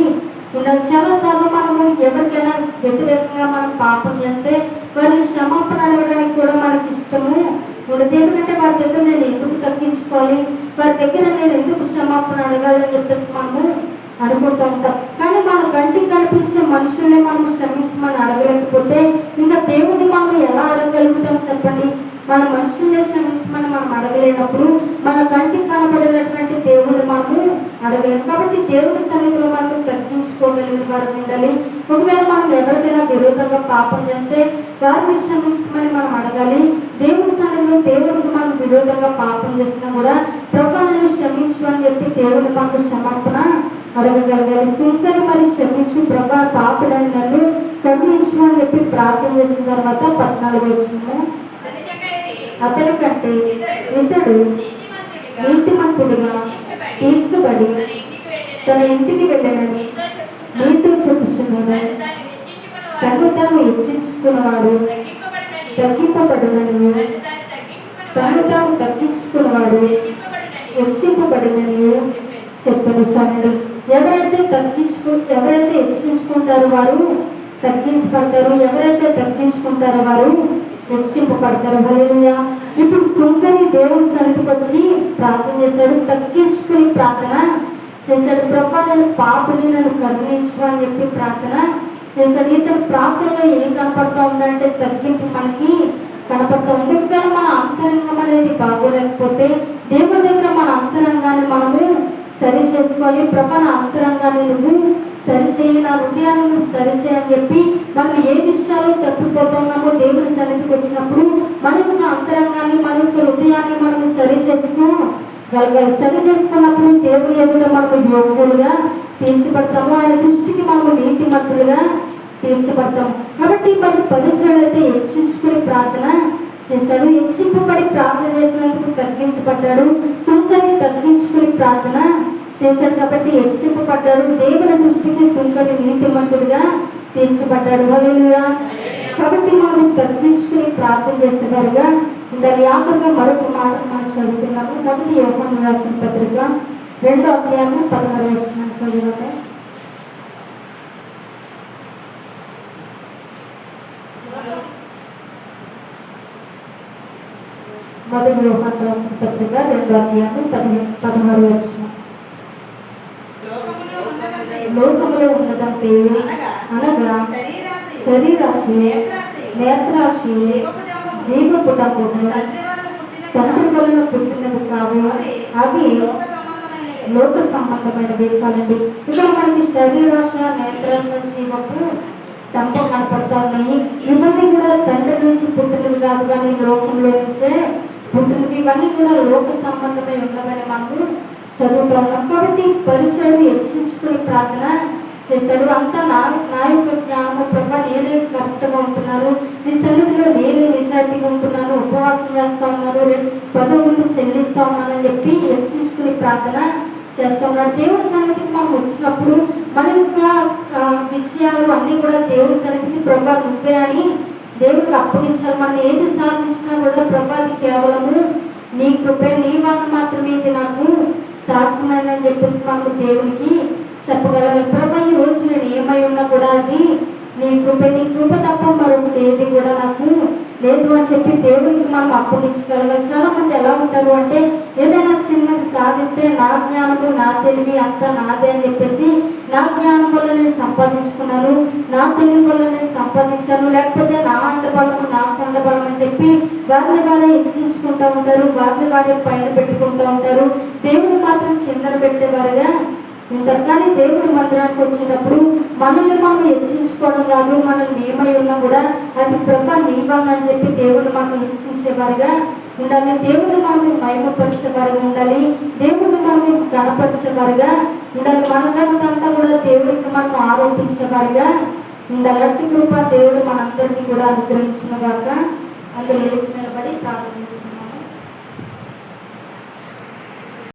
ఉండాలి. చాలాసార్లు మనము ఎవరికైనా వ్యతిరేకంగా మనం పాపం చేస్తే వారిని క్షమాపణ అడగడానికి కూడా మనకి ఇష్టము ఉండదు. ఎందుకంటే వారి దగ్గర నేను ఎందుకు తగ్గించుకోవాలి, వారి దగ్గర నేను ఎందుకు క్షమాపణ అడగాలని చెప్పేసి మనము అనుకుంటూ ఉంటాం. కానీ మన కంటికి కనిపించే మనుషుల్ని మనం క్షమించమని అడగలేకపోతే ఇంకా దేవుడిని మనం ఎలా అడగగలుగుతాం చెప్పండి. మన మనుషుల్ని క్షమించమని మనం అడగలేనప్పుడు మన కంటికి కనబడినటువంటి దేవుడిని మనము అడగలేము. కాబట్టి దేవుడి సన్నిధిలో మనం తగ్గించుకోగలిగిన వారు ఉండాలి. ఒకవేళ మనం ఎవరికైనా విరోధంగా పాపం చేస్తే వారిని క్షమించమని మనం అడగాలి. దేవుడి సన్నిధిలో దేవుడికి మనం విరోధంగా పాపం చేసినా కూడా ప్రభు నన్ను క్షమించు అని చెప్పి దేవుడి మనకు క్షమాపణ అడగగలగాలి. సుంకరి మరి క్షమించు ప్రభా, పాపులని నన్ను కరుణించు అని చెప్పి ప్రార్థన చేసిన తర్వాత 14 వచనము, అతని కంటే ఇతడు నీతిమంతుడిగా తీర్చబడి తన ఇంటికి వెళ్ళనని నీతో చెప్పుచున్నాను. తను తాను హెచ్చించుకున్నవాడు తగ్గింపబడునని, తను తాను తగ్గించుకున్నవాడు హెచ్చింపబడునని చెప్పాడు. చాలండి. ఎవరైతే హెచ్చించుకుంటారో వారు తగ్గించబడతారు, ఎవరైతే తగ్గించుకుంటారో వారు హెచ్చింపబడతారు. హల్లెలూయా. ఇప్పుడు సుంకరి దేవుని సన్నిధికి వచ్చి ప్రార్థన చేశాడు, తగ్గించుకుని ప్రార్థన చేశాడు. ప్రభా నేను పాపని నన్ను కరుణించు అని చెప్పి ప్రార్థన చేశాడు. ఇతను ప్రార్థనలో ఏం కనపడతా ఉందంటే తగ్గింపు మనకి కనపడతా ఉంది. ఎందుకంటే మన అంతరంగం అనేది బాగోలేకపోతే దేవుని దగ్గర మన అంతరంగాన్ని మనము సరి చేసుకోవాలి. ప్రభా నా అంతరంగాన్ని నువ్వు సరిచేయి, నా హృదయాన్ని నువ్వు సరిచేయని చెప్పి మనం ఏ విషయాలు తప్పిపోతున్నామో దేవుని సన్నిధికి వచ్చినప్పుడు మన యొక్క అంతరంగాన్ని, మన యొక్క హృదయాన్ని మనం సరి చేసుకోగలగాలి. సరి చేసుకున్నప్పుడు దేవుని ఎదుట మనకు యోగ్యులుగా తీర్చబడతాము, ఆయన దృష్టికి మనము నీతిమంతులుగా తీర్చబడతాము. కాబట్టి మరి పరిశుద్ధుడు అయితే హెచ్చించుకుని ప్రార్థన చేశాడు, హెచ్చింపబడి ప్రార్థన చేసినందుకు తగ్గించబడ్డాడు. సుంకరి తగ్గించుకుని ప్రార్థన చేశాడు కాబట్టి హెచ్చింపబడ్డాడు. దేవుని దృష్టికి సుంకరి నీతిమంతుడిగా తీర్చబడ్డాడు. హల్లెలూయా. కాబట్టి మనం తగ్గించుకుని ప్రార్థన చేసేవారుగా ఉండాలి. ఆఖరిగా మరొక మాట మనం చదువుతున్నాము. మొదటి యోహాను రాసిన పత్రిక 2వ అధ్యాయము 16వ వచనం చదువుతాం. మొదటి యోహాను రాసిన పత్రిక 2వ అధ్యాయము 16వ వచనం. లోకములో ఉన్నదంటే అనగా శరీరాశి, నేత్రాశి, జీవపుటంబము తండ్రి వలన పుట్టినవి కావు, అవి లోక సంబంధమైనవి. చాలండి. ఇక్కడ మనకి శరీరాశ, నేత్రాశ, జీవపు తంపం కనపడతా ఉన్నాయి. ఇవన్నీ కూడా తండ్రి నుంచి పుట్టినవి కాదు, కానీ లోకంలో నుంచే పుట్టినవి. ఇవన్నీ కూడా లోక సంబంధమై ఉన్నవని మనకు చదువుతా ఉన్నాం. కాబట్టి పరిశుద్ధుడు హెచ్చించుకుని ప్రార్థన చేశాడు. అంతా నా యొక్క జ్ఞానము ప్రభా, నేనే కరెక్ట్గా ఉంటున్నాను, నీ సన్నిధిలో నేనే నిజాయితీగా ఉంటున్నాను, ఉపవాసం చేస్తా ఉన్నాను, పదవులు చెల్లిస్తా ఉన్నానని చెప్పి హెచ్చించుకుని ప్రార్థన చేస్తా ఉన్నాడు. దేవుని సన్నిధికి మనం వచ్చినప్పుడు మన యొక్క విషయాలు అన్నీ కూడా దేవుని సన్నిధికి ప్రభా నువ్వే అని దేవుడికి అప్పగించాలి. మనం ఏది సాధించినా కూడా ప్రభా కేవలము నీ కృపే, నీ వల్ల మాత్రమే ఇది నాకు సాధ్యమైందని చెప్పేసి మనకు దేవునికి చెప్పగలగాలి. ప్రభా ఈ రోజు నేను ఏమై ఉన్నా కూడా అది నీ కృప తప్ప మరొకటి ఏది కూడా నాకు లేదు అని చెప్పి దేవునికి మనం అప్పగించగలగాలి. చాలా మంది ఎలా ఉంటారు అంటే ఏదైనా చిన్నది సాధిస్తే నా జ్ఞానము, నా తెలివి అంతా నాదే అని చెప్పేసి నా జ్ఞానం వల్ల నేను సంపాదించుకున్నాను, నా తెలివి వల్ల నేను సంపాదించాను, లేకపోతే నా అండబలము, నా కొండబలం అని చెప్పి వారిని వారే హెచ్చించుకుంటూ ఉంటారు, వారిని వారే పైన పెట్టుకుంటూ ఉంటారు, దేవుడు మాత్రం కింద పెట్టేవారుగా ఉంటారు. కానీ దేవుడి మందిరానికి వచ్చినప్పుడు మనల్ని మనం హెచ్చించుకోవడం కాదు, మనల్ని ఏమై ఉన్నా కూడా అది ప్రభా నీ వల్ల అని చెప్పి దేవుడు మనం హెచ్చించేవారుగా ఉండాలి. దేవుడిని మనం మహిమపరిచేవారుగా ఉండాలి, దేవుడిని మనం గణపరిచేవారుగా ఉండాలి. మనకంతా కూడా దేవుడికి మనం ఆరోపించేవారుగా ఉండాలి. అట్టి కృప దేవుడు మనందరికీ కూడా అనుగ్రహించిన గాక. అందులో లేచి నిలబడి ప్రార్థన చేస్తున్నాం.